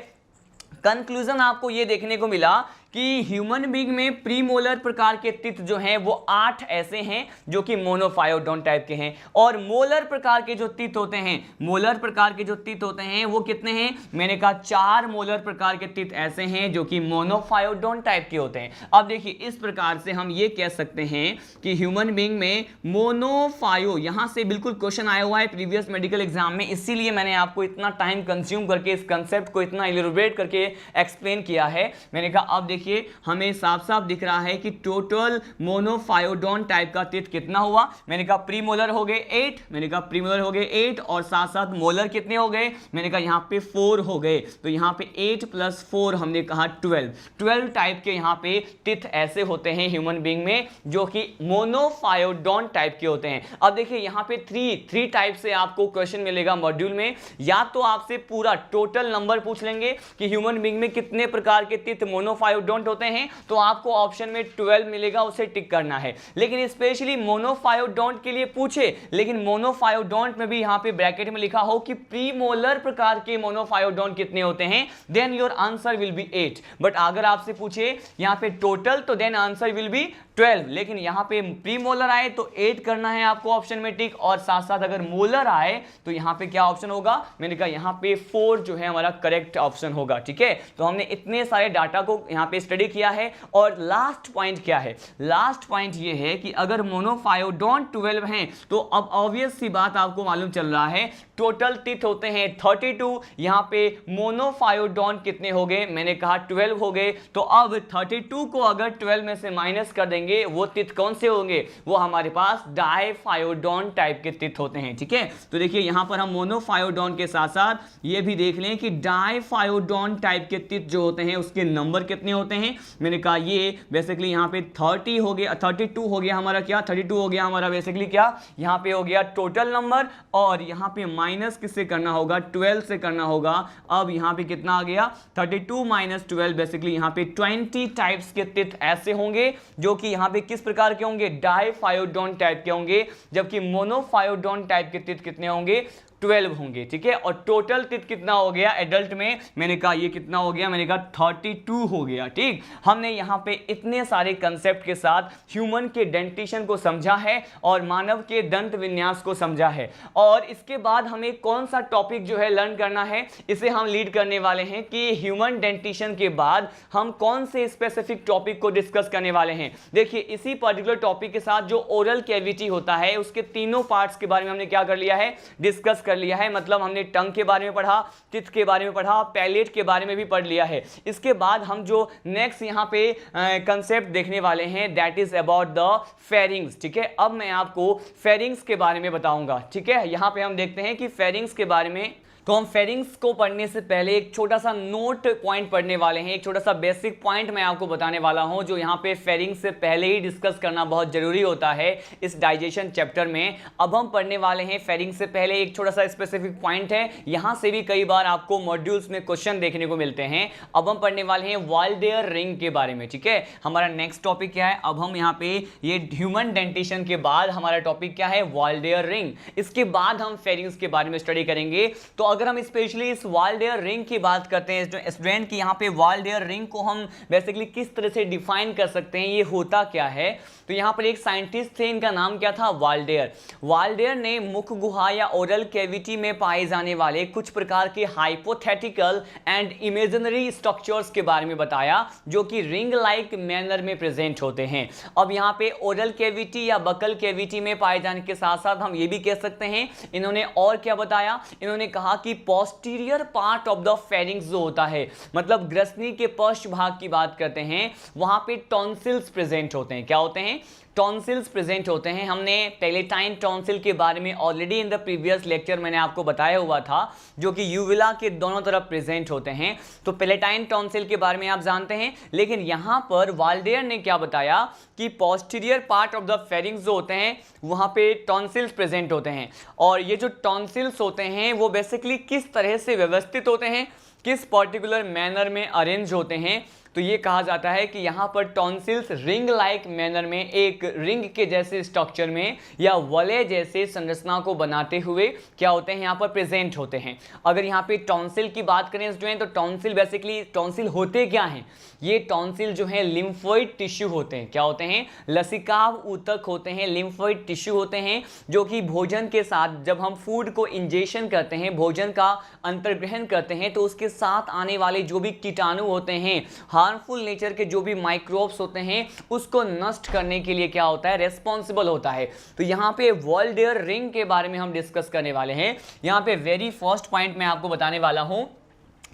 कंक्लूजन आपको यह देखने को मिला कि ह्यूमन बीइंग में प्रीमोलर प्रकार के टीथ जो हैं वो 8 ऐसे हैं जो कि मोनोफायोडोन टाइप के हैं, और मोलर प्रकार के जो टीथ होते हैं, मोलर प्रकार के जो टीथ होते हैं वो कितने हैं, मैंने कहा 4 मोलर प्रकार के टीथ ऐसे हैं जो कि मोनोफायोडोन टाइप के होते हैं। अब देखिए इस प्रकार से हम ये कह सकते हैं कि ह्यूमन बीइंग में मोनोफायो, यहां से बिल्कुल क्वेश्चन आया हुआ है प्रीवियस मेडिकल एग्जाम में, इसीलिए मैंने आपको इतना टाइम कंज्यूम करके इस कंसेप्ट को इतना इलैबोरेट करके एक्सप्लेन किया है। मैंने कहा अब देखिए हमें साफ साफ दिख रहा है कि टोटल मोनोफायोडोन टाइप का टीथ कितना हुआ, मैंने कहा प्रीमोलर हो गए 8, मैंने कहा प्रीमोलर हो गए 8, और साथ साथ मोलर कितने हो गए, मैंने कहा यहां पे 4 हो गए। तो यहां पे 8 + 4 हमने कहा 12 टाइप के यहां पे टीथ ऐसे होते हैं ह्यूमन बीइंग में जो कि मोनोफायोडोन टाइप के होते हैं। अब देखिए यहां पे 3 टाइप से आपको क्वेश्चन मिलेगा मॉड्यूल में, या तो आपसे पूरा टोटल नंबर पूछ लेंगे कि ह्यूमन बीइंग में कितने प्रकार के टीथ मोनोफायोडोन होते हैं, तो आपको ऑप्शन में 12 मिलेगा, उसे टिक करना है। लेकिन स्पेशली मोनोफायोडोंट के लिए पूछे, लेकिन मोनोफायोडोंट में भी यहां पे ब्रैकेट में लिखा हो कि प्रीमोलर प्रकार के मोनोफायोडोंट कितने होते हैं, then your answer will be 8। But अगर आपसे पूछे यहां पे टोटल, तो देन आंसर विल बी 12। लेकिन यहां पे प्रीमोलर आए तो 8 करना है आपको ऑप्शन में टिक, और साथ साथ अगर मोलर आए तो यहां पे क्या ऑप्शन होगा, मैंने कहा यहां पे 4 जो है हमारा करेक्ट ऑप्शन होगा। ठीक है, तो हमने इतने सारे डाटा को यहां पे स्टडी किया है। और लास्ट पॉइंट क्या है, लास्ट पॉइंट ये है कि अगर मोनोफायोडोन 12 हैं तो अब ऑब्वियस सी बात आपको मालूम चल रहा है टोटल टीथ होते हैं 32, यहां पे मोनोफायोडोन कितने हो गए, मैंने कहा 12 हो गए। तो अब 32 को अगर 12 में से माइनस कर देंगे, वो टीथ कौन से होंगे, वो हमारे पास डाइफायोडोन टाइप के टीथ होते हैं। ठीक है, तो देखिए यहां पर हम मोनोफायोडोन के साथ साथ ये भी देख लें कि डाइफायोडोन टाइप के टीथ जो होते हैं उसके नंबर कितने होते हैं। मैंने कहा ये बेसिकली यहां पे 30 हो गया, 32 हो गया हमारा, क्या 32 हो गया हमारा बेसिकली, क्या यहां पे हो गया टोटल नंबर, और यहां पे माइनस किससे करना होगा, 12 से करना होगा। अब यहां पे कितना आ गया, 32 - 12, बेसिकली यहां पे 20 टाइप्स के टीथ ऐसे होंगे जो कि यहां पे किस प्रकार के होंगे, डाइफायोडोन टाइप के होंगे, जबकि मोनोफायोडोन टाइप के टीथ कितने होंगे, 12 होंगे, ठीक है। और टोटल टीथ कितना हो गया एडल्ट में, मैंने कहा ये कितना हो गया, मैंने कहा 32 हो गया, ठीक। हमने यहाँ पे इतने सारे कंसेप्ट के साथ ह्यूमन के डेंटिशन को समझा है और मानव के दंत विन्यास को समझा है। और इसके बाद हमें कौन सा टॉपिक जो है लर्न करना है, इसे हम लीड करने वाले हैं कि ह्यूमन डेंटिशन के बाद हम कौन से स्पेसिफिक टॉपिक को डिस्कस करने वाले हैं। देखिए इसी पर्टिकुलर टॉपिक के साथ जो ओरल कैविटी होता है उसके तीनों पार्ट्स के बारे में हमने क्या कर लिया है, डिस्कस कर लिया है। मतलब हमने टंग के बारे में पढ़ा, टिथ के बारे में पढ़ा, पैलेट के बारे में भी पढ़ लिया है। इसके बाद हम जो नेक्स्ट यहाँ पे कंसेप्ट देखने वाले हैं that is about the pharynx, ठीक है। अब मैं आपको फेरिंग्स के बारे में बताऊंगा, ठीक है। यहाँ पे हम देखते हैं कि फेरिंग्स के बारे में, तो हम फेरिंग्स को पढ़ने से पहले एक छोटा सा नोट पॉइंट पढ़ने वाले हैं, एक छोटा सा बेसिक पॉइंट मैं आपको बताने वाला हूं जो यहाँ पे फेरिंग्स से पहले ही डिस्कस करना बहुत जरूरी होता है इस डाइजेशन चैप्टर में। अब हम पढ़ने वाले हैं फेरिंग्स से पहले एक छोटा सा स्पेसिफिक पॉइंट है, यहाँ से भी कई बार आपको मॉड्यूल्स में क्वेश्चन देखने को मिलते हैं। अब हम पढ़ने वाले हैं वाल्डेयर रिंग के बारे में, ठीक है। हमारा नेक्स्ट टॉपिक क्या है, अब हम यहाँ पे ये ह्यूमन डेंटिशन के बाद हमारा टॉपिक क्या है, वाल्डेयर रिंग। इसके बाद हम फेरिंग्स के बारे में स्टडी करेंगे। तो अगर हम स्पेशली इस वाल्डेयर रिंग की बात करते हैं स्टूडेंट की, यहाँ पे वाल्डेयर रिंग को हम बेसिकली किस तरह से डिफाइन कर सकते हैं, ये होता क्या है। तो यहाँ पर एक साइंटिस्ट थे, इनका नाम क्या था, वाल्डेयर। वाल्डेयर ने मुख गुहा या ओरल कैविटी में पाए जाने वाले कुछ प्रकार के हाइपोथेटिकल एंड इमेजिनरी स्ट्रक्चर्स के बारे में बताया जो कि रिंग लाइक मैनर में प्रेजेंट होते हैं। अब यहाँ पे ओरल कैविटी या बकल कैविटी में पाए जाने के साथ साथ हम ये भी कह सकते हैं, इन्होंने और क्या बताया, इन्होंने कहा कि posterior part of the pharynx जो होता है, मतलब ग्रसनी के पश्च भाग की बात करते हैं, वहां पे टॉन्सिल्स प्रेजेंट होते हैं। क्या होते हैं, टॉन्सिल्स प्रेजेंट होते हैं। हमने पैलेटाइन टॉन्सिल के बारे में already in the previous lecture मैंने आपको बताया हुआ था, जो कि यूविला के दोनों तरफ प्रेजेंट होते हैं। तो पैलेटाइन टॉन्सिल के बारे में आप जानते हैं, लेकिन यहां पर वाल्डेयर ने क्या बताया कि posterior part of the pharynx जो होते हैं वहां पे टॉन्सिल्स प्रेजेंट होते हैं। और ये जो टॉन्सिल्स होते हैं वो बेसिकली किस तरह से व्यवस्थित होते हैं, किस पर्टिकुलर मैनर में अरेंज होते हैं, तो ये कहा जाता है कि यहाँ पर टॉन्सिल्स रिंग लाइक मैनर में एक रिंग के जैसे स्ट्रक्चर में या वलय जैसे संरचना को बनाते हुए क्या होते हैं, यहाँ पर प्रेजेंट होते हैं। अगर यहाँ पे टॉन्सिल की बात करें स्टूडेंट, तो टॉन्सिल बेसिकली टॉन्सिल होते क्या हैं, ये टॉन्सिल जो है लिम्फोइड टिश्यू होते हैं। क्या होते हैं, लसिकाव ऊतक होते हैं, लिम्फोइड टिश्यू होते हैं, जो कि भोजन के साथ जब हम फूड को इंजेशन करते हैं, भोजन का अंतर्ग्रहण करते हैं, तो उसके साथ आने वाले जो भी कीटाणु होते हैं, हार्मफुल नेचर के जो भी माइक्रोब्स होते हैं, उसको नष्ट करने के लिए क्या होता है, रेस्पॉन्सिबल होता है। तो यहाँ पे वाल्डेयर रिंग के बारे में हम डिस्कस करने वाले हैं। यहाँ पे वेरी फर्स्ट पॉइंट मैं आपको बताने वाला हूँ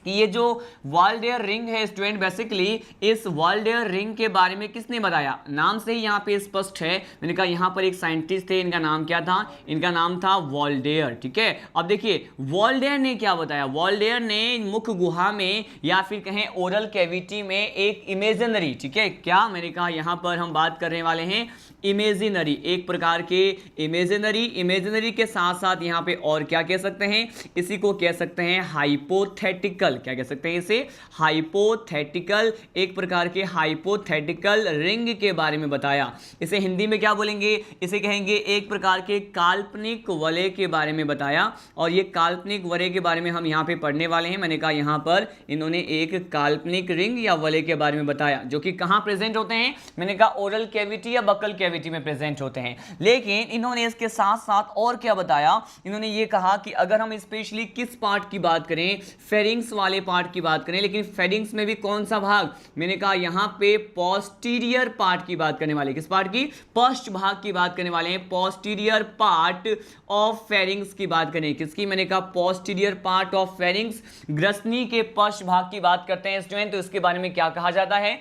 कि ये जो वाल्डेयर रिंग है स्टूडेंट, बेसिकली इस वाल्डेयर रिंग के बारे में किसने बताया, नाम से ही यहाँ पे स्पष्ट है। मैंने कहा यहाँ पर एक साइंटिस्ट थे, इनका नाम क्या था, इनका नाम था वाल्डेयर, ठीक है। अब देखिए वाल्डेयर ने क्या बताया, वाल्डेयर ने मुख गुहा में या फिर कहें ओरल कैविटी में एक इमेजिनरी, ठीक है, क्या मैंने कहा यहाँ पर हम बात करने वाले हैं इमेजिनरी, एक प्रकार के इमेजिनरी के साथ साथ यहाँ पे और क्या कह सकते हैं, इसी को कह सकते हैं हाइपोथेटिकल, क्या कह सकते हैं इसे, हाइपोथेटिकल, एक प्रकार के हाइपोथेटिकल रिंग के बारे में बताया। इसे हिंदी में क्या बोलेंगे, इसे कहेंगे एक प्रकार के काल्पनिक वलय के बारे में बताया। और ये काल्पनिक वलय के बारे में हम यहाँ पे पढ़ने वाले हैं। मैंने कहा यहाँ पर इन्होंने एक काल्पनिक रिंग या वलय के बारे में बताया, जो कि कहाँ प्रेजेंट होते हैं, मैंने कहा ओरल कैविटी या बकल कैविटी में प्रेजेंट होते हैं। लेकिन इन्होंने इसके साथ साथ और क्या बताया, इन्होंने ये कहा कि अगर हम स्पेशली किस पार्ट की बात करें, फेरिंग्स वाले पार्ट की बात करें, लेकिन फेरिंग्स में भी कौन सा भाग, मैंने कहा यहाँ पे पोस्टीरियर पार्ट की बात करने वाले, किस पार्ट की, पश्च भाग की बात करने वाले हैं, पोस्टीरियर पार्ट ऑफ फेरिंग्स की बात करें, किसकी, मैंने कहा पोस्टीरियर पार्ट ऑफ फेरिंग्स, ग्रसनी के पश्च भाग की बात करते हैं स्टूडेंट। तो इसके बारे में क्या कहा जाता है,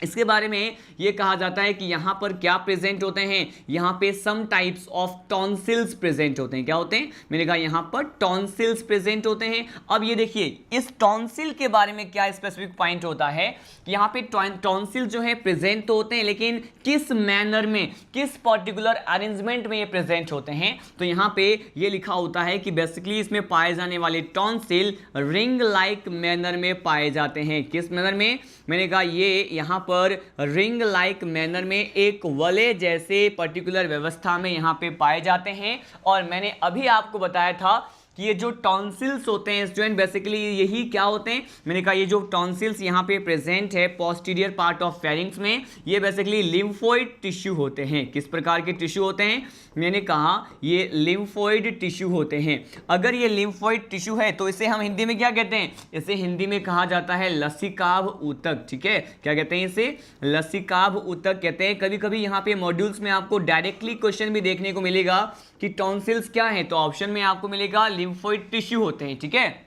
इसके बारे में यह कहा जाता है कि यहां पर क्या प्रेजेंट होते हैं, यहां पे some types of tonsils present होते हैं। क्या होते हैं, मैंने कहा यहां पर टॉन्सिल्स प्रेजेंट होते हैं। अब ये देखिए इस टॉन्सिल के बारे में क्या स्पेसिफिक पॉइंट होता है, यहां पे टॉन्सिल जो है प्रेजेंट तो होते हैं, लेकिन किस मैनर में, किस पर्टिकुलर अरेंजमेंट में ये प्रेजेंट होते हैं। तो यहां पे ये लिखा होता है कि बेसिकली इसमें पाए जाने वाले टॉन्सिल रिंग लाइक मैनर में पाए जाते हैं। किस मैनर में, मैंने कहा ये यहां पर रिंग लाइक मैनर में एक वलय जैसे पर्टिकुलर व्यवस्था में यहां पे पाए जाते हैं। और मैंने अभी आपको बताया था कि ये जो टॉन्सिल्स होते हैं स्टूडेंट बेसिकली यही क्या होते हैं, मैंने कहा ये जो टॉन्सिल्स यहाँ पे प्रेजेंट है पोस्टीरियर पार्ट ऑफ फेरिंग्स में, ये बेसिकली लिम्फोइड टिश्यू होते हैं। किस प्रकार के टिश्यू होते हैं, मैंने कहा ये लिम्फोइड टिश्यू होते हैं। अगर ये लिम्फोइड टिश्यू है तो इसे हम हिंदी में क्या कहते हैं, इसे हिंदी में कहा जाता है लसिकाभ ऊतक। ठीक है, क्या कहते हैं इसे, लसिकाभ ऊतक कहते हैं। कभी कभी यहाँ पे मॉड्यूल्स में आपको डायरेक्टली क्वेश्चन भी देखने को मिलेगा कि टॉन्सिल्स क्या है, तो ऑप्शन में आपको मिलेगा लिम्फोइड टिश्यू होते हैं। ठीक है,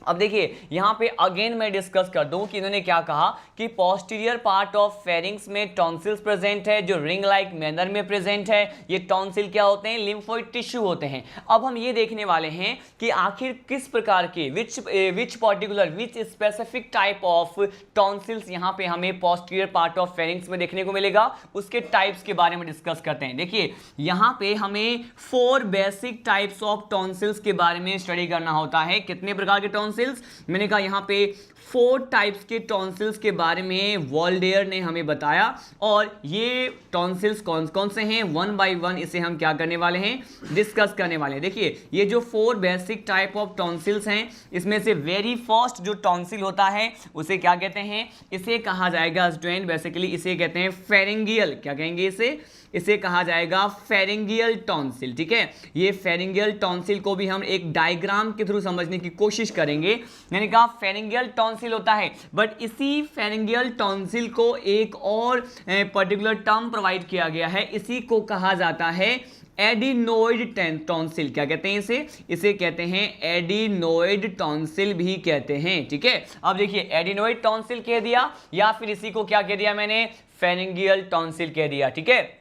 अब देखिए यहाँ पे अगेन मैं डिस्कस कर दूं कि इन्होंने क्या कहा कि पोस्टीरियर पार्ट ऑफ फेरिंग्स में टॉन्सिल्स प्रेजेंट है जो रिंग लाइक मैनर में प्रेजेंट है। ये टॉन्सिल क्या होते हैं, लिम्फोइड टिश्यू होते हैं। अब हम ये देखने वाले हैं कि आखिर किस प्रकार के विच स्पेसिफिक टाइप ऑफ टॉन्सिल्स यहाँ पे हमें पोस्टीरियर पार्ट ऑफ फेरिंग्स में देखने को मिलेगा, उसके टाइप्स के बारे में डिस्कस करते हैं। देखिए यहाँ पे हमें 4 बेसिक टाइप्स ऑफ टॉन्सिल्स के बारे में स्टडी करना होता है। कितने प्रकार के टॉन्सिल्स, मैंने कहा यहाँ पे 4 टाइप्स के टॉन्सिल्स के बारे में वॉल्डेयर ने हमें बताया, और ये टॉन्सिल्स कौन कौन से हैं, 1 बाय 1 इसे हम क्या करने वाले हैं, डिस्कस करने वाले हैं। देखिए ये जो 4 बेसिक टाइप ऑफ टॉन्सिल्स हैं, इसमें से वेरी फर्स्ट जो टॉन्सिल होता है उसे क्या कहते हैं, इसे कहा जाएगा स्टूडेंट बेसिकली इसे कहते हैं फेरिंगियल। क्या कहेंगे इसे कहा जाएगा फेरिंगियल टॉन्सिल। ठीक है, ये फेरिंगियल टॉन्सिल को भी हम एक डायग्राम के थ्रू समझने की कोशिश करेंगे। मैंने कहा फेरिंगियल टॉन्सिल होता है, बट इसी फेरिंगियल टॉन्सिल को एक और पर्टिकुलर टर्म प्रोवाइड किया गया है, इसी को कहा जाता है एडिनोइड टॉन्सिल। क्या कहते हैं इसे कहते हैं एडिनोइड टॉन्सिल भी कहते हैं। ठीक है, अब देखिए एडिनोइड टॉन्सिल कह दिया या फिर इसी को क्या कह दिया मैंने, फेरिंगियल टॉन्सिल कह दिया। ठीक है,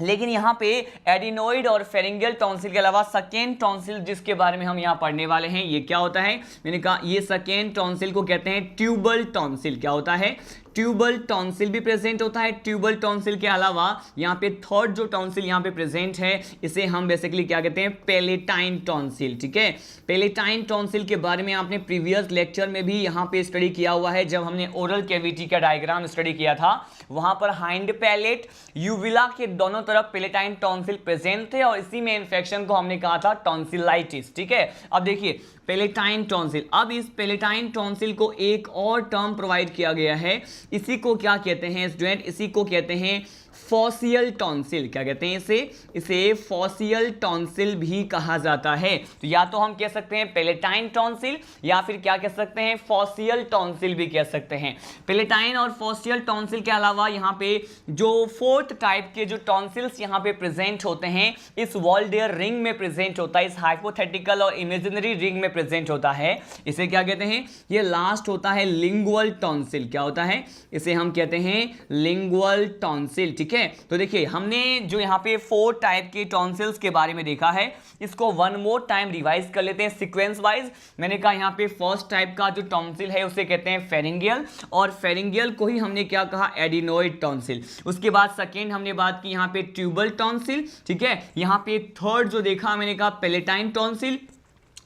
लेकिन यहाँ पे एडिनोइड और फेरिंगियल टॉन्सिल के अलावा सेकेंड टॉन्सिल जिसके बारे में हम यहाँ पढ़ने वाले हैं, ये क्या होता है, मैंने कहा ये सेकेंड टॉन्सिल को कहते हैं ट्यूबल टॉन्सिल। क्या होता है, ट्यूबल टॉन्सिल भी प्रेजेंट होता है। ट्यूबल टॉन्सिल के अलावा यहाँ पे थर्ड जो टॉन्सिल यहाँ पे प्रेजेंट है इसे हम बेसिकली क्या कहते हैं, पेलेटाइन टॉन्सिल। ठीक है, पेलेटाइन टॉन्सिल के बारे में आपने प्रीवियस लेक्चर में भी यहाँ पे स्टडी किया हुआ है। जब हमने ओरल कैविटी का डायग्राम स्टडी किया था, वहां पर हाइंड पैलेट यूविला के दोनों तरफ पेलेटाइन टॉन्सिल प्रेजेंट थे और इसी में इन्फेक्शन को हमने कहा था टॉन्सिलाइटिस। ठीक है, अब देखिए पेलेटाइन टॉन्सिल, अब इस पेलेटाइन टॉन्सिल को एक और टर्म प्रोवाइड किया गया है, इसी को क्या कहते हैं स्टूडेंट, इसी को कहते हैं फॉसियल टॉन्सिल। क्या कहते हैं इसे फॉसियल टॉन्सिल भी कहा जाता है। तो या तो हम कह सकते हैं पेलेटाइन टॉन्सिल या फिर क्या कह सकते हैं, फॉसियल टॉन्सिल भी कह सकते हैं। पेलेटाइन और फॉसियल टॉन्सिल के अलावा यहाँ पे जो 4th टाइप के जो टॉन्सिल्स यहाँ पे प्रेजेंट होते हैं, इस वॉल्डेयर रिंग में प्रेजेंट होता है, इस हाइपोथेटिकल और इमेजिनरी रिंग में प्रेजेंट होता है, इसे क्या कहते हैं, ये लास्ट होता है लिंगुअल टॉन्सिल। क्या होता है, इसे हम कहते हैं लिंगुअल टॉन्सिल। ठीक है, तो देखिए हमने जो यहाँ पे 4 टाइप के टॉन्सिल्स के बारे में देखा है, इसको वन मोर टाइम रिवाइज कर लेते हैं सीक्वेंस वाइज। मैंने कहा यहाँ पे फर्स्ट टाइप का जो टॉन्सिल है उसे कहते हैं फेरिंगियल, और फेरिंगियल को ही हमने क्या कहा, एडिनोइड टॉन्सिल। उसके बाद सेकेंड हमने बात की यहाँ पे ट्यूबल टॉन्सिल। ठीक है, यहाँ पे थर्ड जो देखा मैंने कहा पेलेटाइन टॉन्सिल,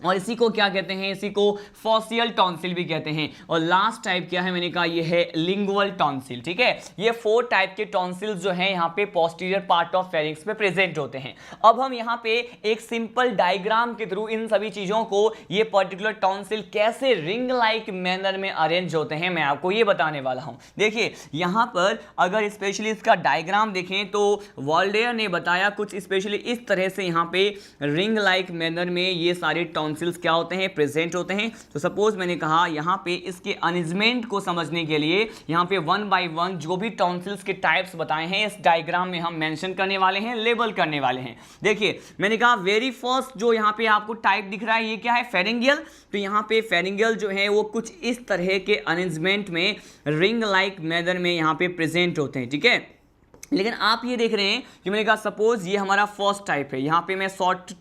और इसी को क्या कहते हैं, इसी को फॉसियल टॉन्सिल भी कहते हैं। और लास्ट टाइप क्या है, मैंने कहा ये है लिंगुअल टॉन्सिल। ठीक है, ये 4 टाइप के टॉन्सिल्स जो हैं यहाँ पे पोस्टीरियर पार्ट ऑफ फेरिंग्स में प्रेजेंट होते हैं। अब हम यहाँ पे एक सिंपल डायग्राम के थ्रू इन सभी चीजों को, ये पर्टिकुलर टॉन्सिल कैसे रिंग लाइक मैनर में अरेंज होते हैं, मैं आपको ये बताने वाला हूँ। देखिए यहाँ पर अगर स्पेशली इसका डायग्राम देखें तो वॉल्डेयर ने बताया कुछ स्पेशली इस तरह से यहाँ पे रिंग लाइक मैनर में ये सारे टॉन्सिल्स क्या होते हैं, प्रेजेंट होते हैं। तो सपोज मैंने कहा यहाँ पे इसके अरेंजमेंट को समझने के लिए यहाँ पे 1 बाय 1 जो भी टॉन्सिल्स के टाइप्स बताए हैं इस डायग्राम में हम मेंशन करने वाले हैं, लेबल करने वाले हैं। देखिए मैंने कहा वेरी फर्स्ट जो यहाँ पे आपको टाइप दिख रहा है ये क्या है, फेरिंगियल। तो यहाँ पे फेरिंगियल जो है वो कुछ इस तरह के अरेंजमेंट में रिंग लाइक मैनर में यहाँ पे प्रेजेंट होते हैं। ठीक है, लेकिन आप ये देख रहे हैं कि मैंने कहा सपोज ये हमारा फर्स्ट टाइप है, यहाँ पे मैं शॉर्ट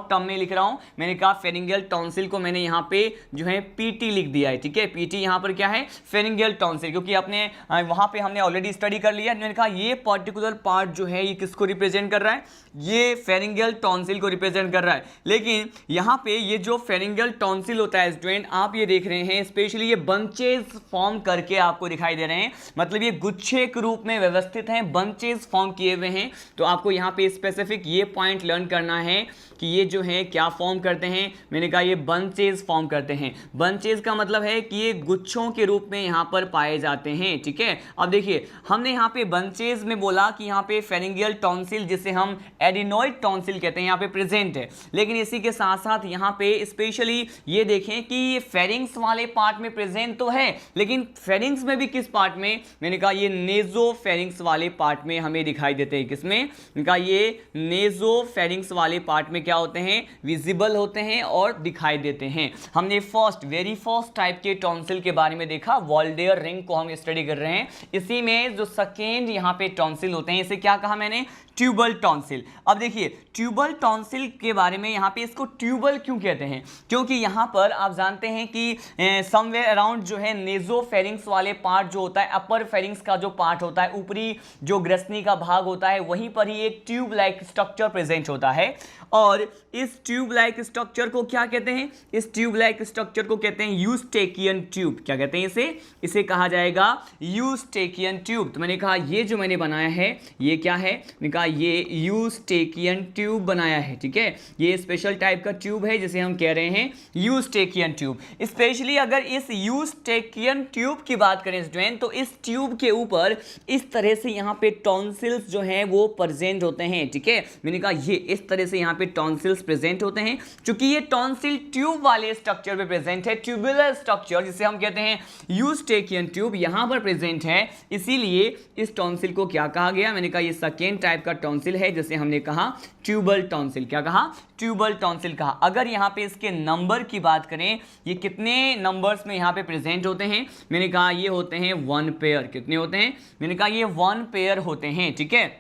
टर्म में लिख रहा हूँ। मैंने कहा फेरिंगियल टॉन्सिल को मैंने यहाँ पे जो है पीटी लिख दिया है। ठीक है, पीटी यहाँ पर क्या है, फेरिंगियल टॉन्सिल, क्योंकि अपने वहाँ पे हमने ऑलरेडी स्टडी कर लिया। मैंने कहा ये पर्टिकुलर पार्ट जो है ये किसको रिप्रेजेंट कर रहा है, ये फेरिंगियल टॉन्सिल को रिप्रेजेंट कर रहा है। लेकिन यहाँ पे ये जो फेरिंगियल टॉन्सिल होता है स्टूडेंट, आप ये देख रहे हैं स्पेशली ये बंचेस फॉर्म करके आपको दिखाई दे रहे हैं, मतलब ये गुच्छे के रूप में व्यवस्थित हैं, बंचेस फॉर्म किए हुए हैं। तो आपको यहाँ पे स्पेसिफिक ये पॉइंट लर्न करना है कि ये जो है क्या फॉर्म करते हैं, मैंने कहा ये बंचेस फॉर्म करते हैं। बंचेस का मतलब है कि ये गुच्छों के रूप में यहाँ पर पाए जाते हैं, ठीक है। अब देखिए हमने यहाँ पे बंचेस में बोला कि यहाँ पे फेरिंगियल टॉन्सिल जिसे हम एडिनोइड टॉन्सिल कहते हैं यहाँ पे प्रेजेंट है, लेकिन इसी के साथ साथ यहाँ पे स्पेशली ये देखें कि ये फेरिंग्स वाले पार्ट में प्रेजेंट तो है, लेकिन फेरिंग्स में भी किस पार्ट में, मैंने कहा ये नेजोफेरिंग्स वाले पार्ट में हमें दिखाई देते हैं। किसमें, मैंने कहा ये नेजोफेरिंग्स वाले पार्ट में क्या होते हैं, विजिबल होते हैं और दिखाई देते हैं। हमने वेरी फर्स्ट टाइप के टॉन्सिल के बारे में देखा, वॉल्डेयर रिंग को हम स्टडी कर रहे हैं। इसी में जो सेकेंड यहाँ पे टॉन्सिल होते हैं, इसे क्या कहा मैंने, ट्यूबल टॉन्सिल। अब देखिए ट्यूबल टॉन्सिल के बारे में यहाँ पे इसको ट्यूबल क्यों कहते हैं, क्योंकि यहाँ पर आप जानते हैं कि समवेयर अराउंड जो है नेजोफेरिंग्स वाले पार्ट जो होता है, अपर फेरिंग्स का जो पार्ट होता है, ऊपरी जो ग्रसनी का भाग होता है, वहीं पर ही एक ट्यूब लाइक स्ट्रक्चर प्रेजेंट होता है। और इस ट्यूब लाइक स्ट्रक्चर को क्या कहते हैं, इस ट्यूब लाइक स्ट्रक्चर को कहते हैं यूस्टेकियन ट्यूब। क्या कहते हैं इसे कहा जाएगा यूस्टेकियन ट्यूब। तो मैंने कहा ये जो मैंने बनाया है ये क्या है, मैंने कहा ये यूस्टेकियन ट्यूब बनाया है, ठीक है। ये स्पेशल टाइप का ट्यूब है जिसे हम कह रहे हैं यूस्टेकियन ट्यूब। स्पेशली अगर इस यूस्टेकियन ट्यूब की बात करें स्टूडेंट, तो इस ट्यूब के ऊपर इस तरह से यहाँ पे टॉन्सिल्स जो हैं वो प्रेजेंट होते हैं, ठीक है। मैंने कहा ये इस तरह से यहाँ पे टॉन्सिल्स प्रेजेंट होते हैं। चूंकि ये टॉन्सिल ट्यूब वाले स्ट्रक्चर पे प्रेजेंट है, ट्यूबुलर स्ट्रक्चर जिसे हम कहते हैं यूस्टेकियन ट्यूब यहाँ पर प्रेजेंट है, इसीलिए इस टॉन्सिल को क्या कहा गया, मैंने कहा ये सेकेंड टाइप का टॉन्सिल है जिसे हमने कहा ट्यूबल टॉन्सिल। क्या कहा, ट्यूबल टॉन्सिल कहा। अगर यहाँ पे इसके नंबर की बात करें, ये कितने नंबर्स में यहाँ पे प्रेजेंट होते हैं, मैंने कहा ये होते हैं 1 पेयर। कितने होते हैं, मैंने कहा ये 1 पेयर होते हैं, ठीक है।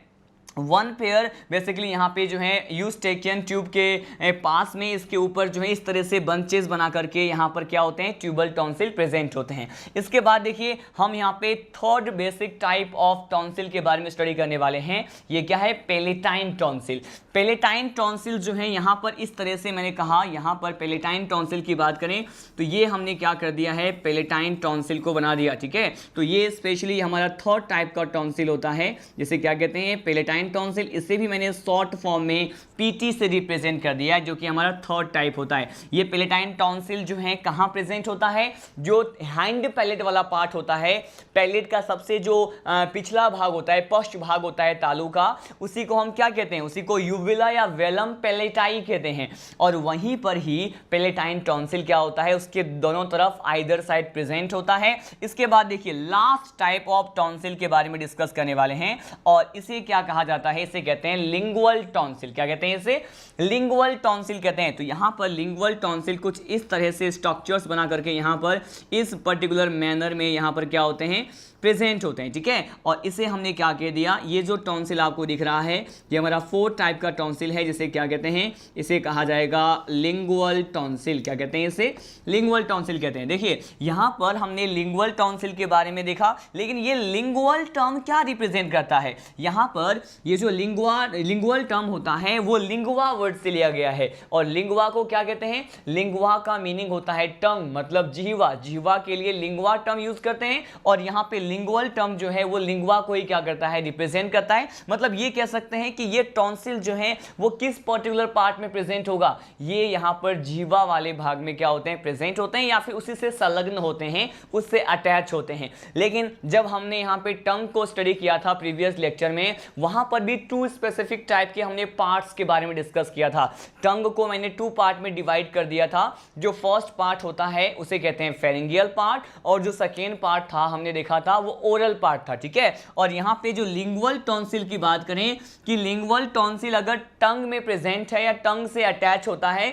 1 पेयर बेसिकली यहाँ पे जो है यूस्टेकियन ट्यूब के पास में इसके ऊपर जो है इस तरह से बंचेस बना करके यहाँ पर क्या होते हैं, ट्यूबल टॉन्सिल प्रेजेंट होते हैं। इसके बाद देखिए हम यहाँ पे third basic type of tonsil के बारे में स्टडी करने वाले हैं। ये क्या है, पेलेटाइन टॉन्सिल। पेलेटाइन टॉन्सिल जो है यहाँ पर इस तरह से, मैंने कहा यहाँ पर पेलेटाइन टॉन्सिल की बात करें तो ये हमने क्या कर दिया है, पेलेटाइन टॉन्सिल को बना दिया, ठीक है। तो ये स्पेशली हमारा थर्ड टाइप का टॉन्सिल होता है जिसे क्या कहते हैं, पेलेटाइन टॉन्सिल। इसे भी मैंने शॉर्ट फॉर्म में पीटी से रिप्रेजेंट कर दिया है, जो कि हमारा थर्ड टाइप होता है। ये पेलेटाइन टॉन्सिल जो है कहाँ प्रेजेंट होता है, जो हैंड पैलेट वाला पार्ट होता है, पैलेट का सबसे जो पिछला भाग होता है, पश्च भाग होता है तालू का, उसी को हम क्या कहते हैं, उसी को यूविला या वेलम पेलेटाई कहते हैं। और वहीं पर ही पेलेटाइन टॉन्सिल क्या होता है, उसके दोनों तरफ आइदर साइड प्रेजेंट होता है। इसके बाद देखिए लास्ट टाइप ऑफ टॉन्सिल के बारे में डिस्कस करने वाले हैं, और इसे क्या कहा जाता है, इसे कहते हैं लिंगुअल टॉन्सिल। क्या कहते हैं इसे, लिंगुअल टॉन्सिल कहते हैं। तो यहां पर लिंगुअल टॉन्सिल कुछ इस तरह से स्ट्रक्चर्स बना करके यहां पर इस पर्टिकुलर मैनर में यहां पर क्या होते हैं, प्रेजेंट होते हैं, ठीक है। और इसे हमने क्या कह दिया, ये जो टॉन्सिल आपको दिख रहा है ये हमारा फोर्थ टाइप का टॉन्सिल है जिसे क्या कहते हैं, इसे कहा जाएगा लिंगुअल टॉन्सिल। क्या कहते हैं इसे, लिंगुअल टॉन्सिल कहते हैं। देखिए यहां पर हमने लिंगुअल टॉन्सिल के बारे में देखा, लेकिन ये लिंगुअल टर्म क्या रिप्रेजेंट करता है, यहां पर ये जो लिंगुअल टर्म होता है वो लिंगुआ वर्ड से लिया गया है। और लिंगुआ को क्या कहते हैं, लिंगुआ का मीनिंग होता है टंग, मतलब जिह्वा। जिह्वा के लिए लिंगुआ टर्म यूज करते हैं, और यहाँ पे लिंगुअल टर्म जो है वो लिंगुआ को ही क्या करता है, रिप्रेजेंट करता है। मतलब ये कह सकते हैं कि ये टॉन्सिल जो है वो किस पर्टिकुलर पार्ट में प्रेजेंट होगा, ये यहाँ पर जिह्वा वाले भाग में क्या होते हैं, प्रेजेंट होते हैं, या फिर उसी से संलग्न होते हैं, उससे अटैच होते हैं। लेकिन जब हमने यहाँ पे टंग को स्टडी किया था प्रीवियस लेक्चर में, वहां पर भी 2 स्पेसिफिक टाइप के हमने पार्ट्स के बारे में डिस्कस किया था। टंग को मैंने 2 पार्ट में डिवाइड कर दिया था। जो फर्स्ट पार्ट होता है उसे कहते हैं फेरिंगियल पार्ट, और जो सेकेंड पार्ट था हमने देखा था वो ओरल पार्ट था, ठीक है। और यहाँ पे जो लिंगुअल टॉन्सिल की बात करें कि लिंगुअल टॉन्सिल अगर टंग में प्रेजेंट है या टंग से अटैच होता है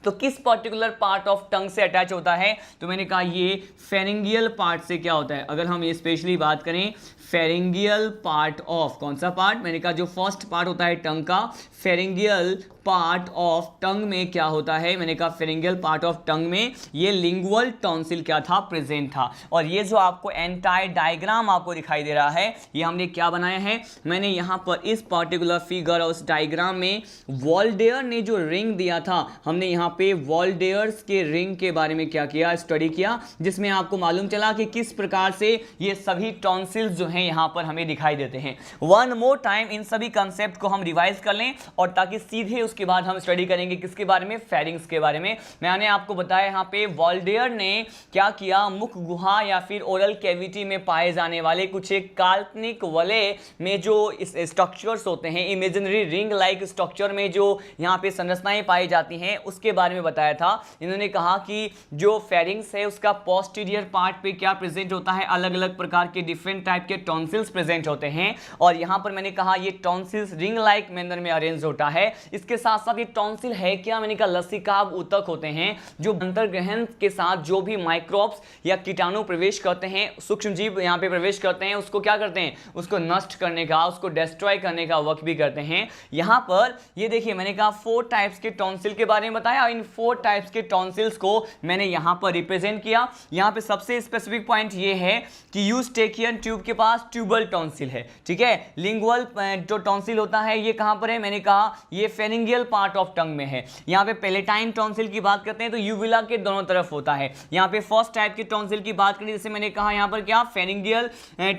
तो किस पर्टिकुलर पार्ट ऑफ टंग से अटैच होता है, तो मैंने कहा ये फेरिंगियल पार्ट से क्या होता है। अगर हम ये स्पेशली बात करें फेरिंगियल पार्ट ऑफ, कौन सा पार्ट, मैंने कहा जो फर्स्ट पार्ट होता है टंग का, फेरिंगियल पार्ट ऑफ टंग में क्या होता है, मैंने कहा फेरिंगियल पार्ट ऑफ टंग में ये लिंगुअल टॉन्सिल क्या था, प्रेजेंट था। और ये जो आपको एंटायर डायग्राम आपको दिखाई दे रहा है, ये हमने क्या बनाया है, मैंने यहाँ पर इस पर्टिकुलर फिगर और उस डायग्राम में वॉल्डेयर ने जो रिंग दिया था, हमने यहाँ पे वॉल्डेयर्स के रिंग के बारे में क्या किया, स्टडी किया, जिसमें आपको मालूम चला कि किस प्रकार से ये सभी टॉन्सिल्स जो हैं यहाँ पर हमें दिखाई देते हैं। वन मोर टाइम इन सभी कंसेप्ट को हम रिवाइज कर लें, और ताकि सीधे उसके बाद हम स्टडी करेंगे किसके बारे में, फेरिंग्स के बारे में। मैंने आपको बताया यहाँ पे वॉल्डेयर ने क्या किया, मुख गुहा या फिर ओरल कैविटी में पाए जाने वाले कुछ एक काल्पनिक वलय में जो स्ट्रक्चर्स होते हैं, इमेजिनरी रिंग लाइक स्ट्रक्चर में जो यहाँ पे संरचनाएं पाई जाती हैं, उसके बारे में बताया था। इन्होंने कहा कि जो फेरिंग्स है उसका पोस्टीरियर पार्ट पे क्या प्रेजेंट होता है, अलग अलग प्रकार के डिफरेंट टाइप के टॉन्सिल्स प्रेजेंट होते हैं। और यहाँ पर मैंने कहा ये टॉन्सिल्स रिंग लाइक मैनर में अरेंज होता है। इसके साथ साथ ये टॉन्सिल है क्या, मैंने कहा लसिकाभ ऊतक होते हैं जो अंतर्ग्रहण के साथ जो भी माइक्रोब्स या कीटाणु प्रवेश करते हैं, सूक्ष्म जीव यहाँ पे प्रवेश करते हैं, उसको क्या करते हैं, उसको नष्ट करने का, उसको डिस्ट्रॉय करने का वर्क भी करते हैं। यहाँ पर ये देखिए मैंने कहा 4 टाइप्स के टॉन्सिल के बारे में बताया। इन 4 टाइप्स के टॉन्सिल्स को मैंने यहाँ पर रिप्रेजेंट किया। यहाँ पे सबसे स्पेसिफिक पॉइंट ये है कि यूस्टेकियन ट्यूब के पास ट्यूबल टॉन्सिल है, ठीक है। लिंगुअल जो टॉन्सिल होता है ये कहाँ पर है, मैंने कहा ये फेरिंगियल पार्ट ऑफ टंग में है। यहाँ पे पेलेटाइन टॉन्सिल की बात करते हैं तो यूविला के दोनों तरफ होता है। यहाँ पे फर्स्ट टाइप के टॉन्सिल की बात करें, जैसे मैंने कहा यहाँ पर क्या फेरिंगियल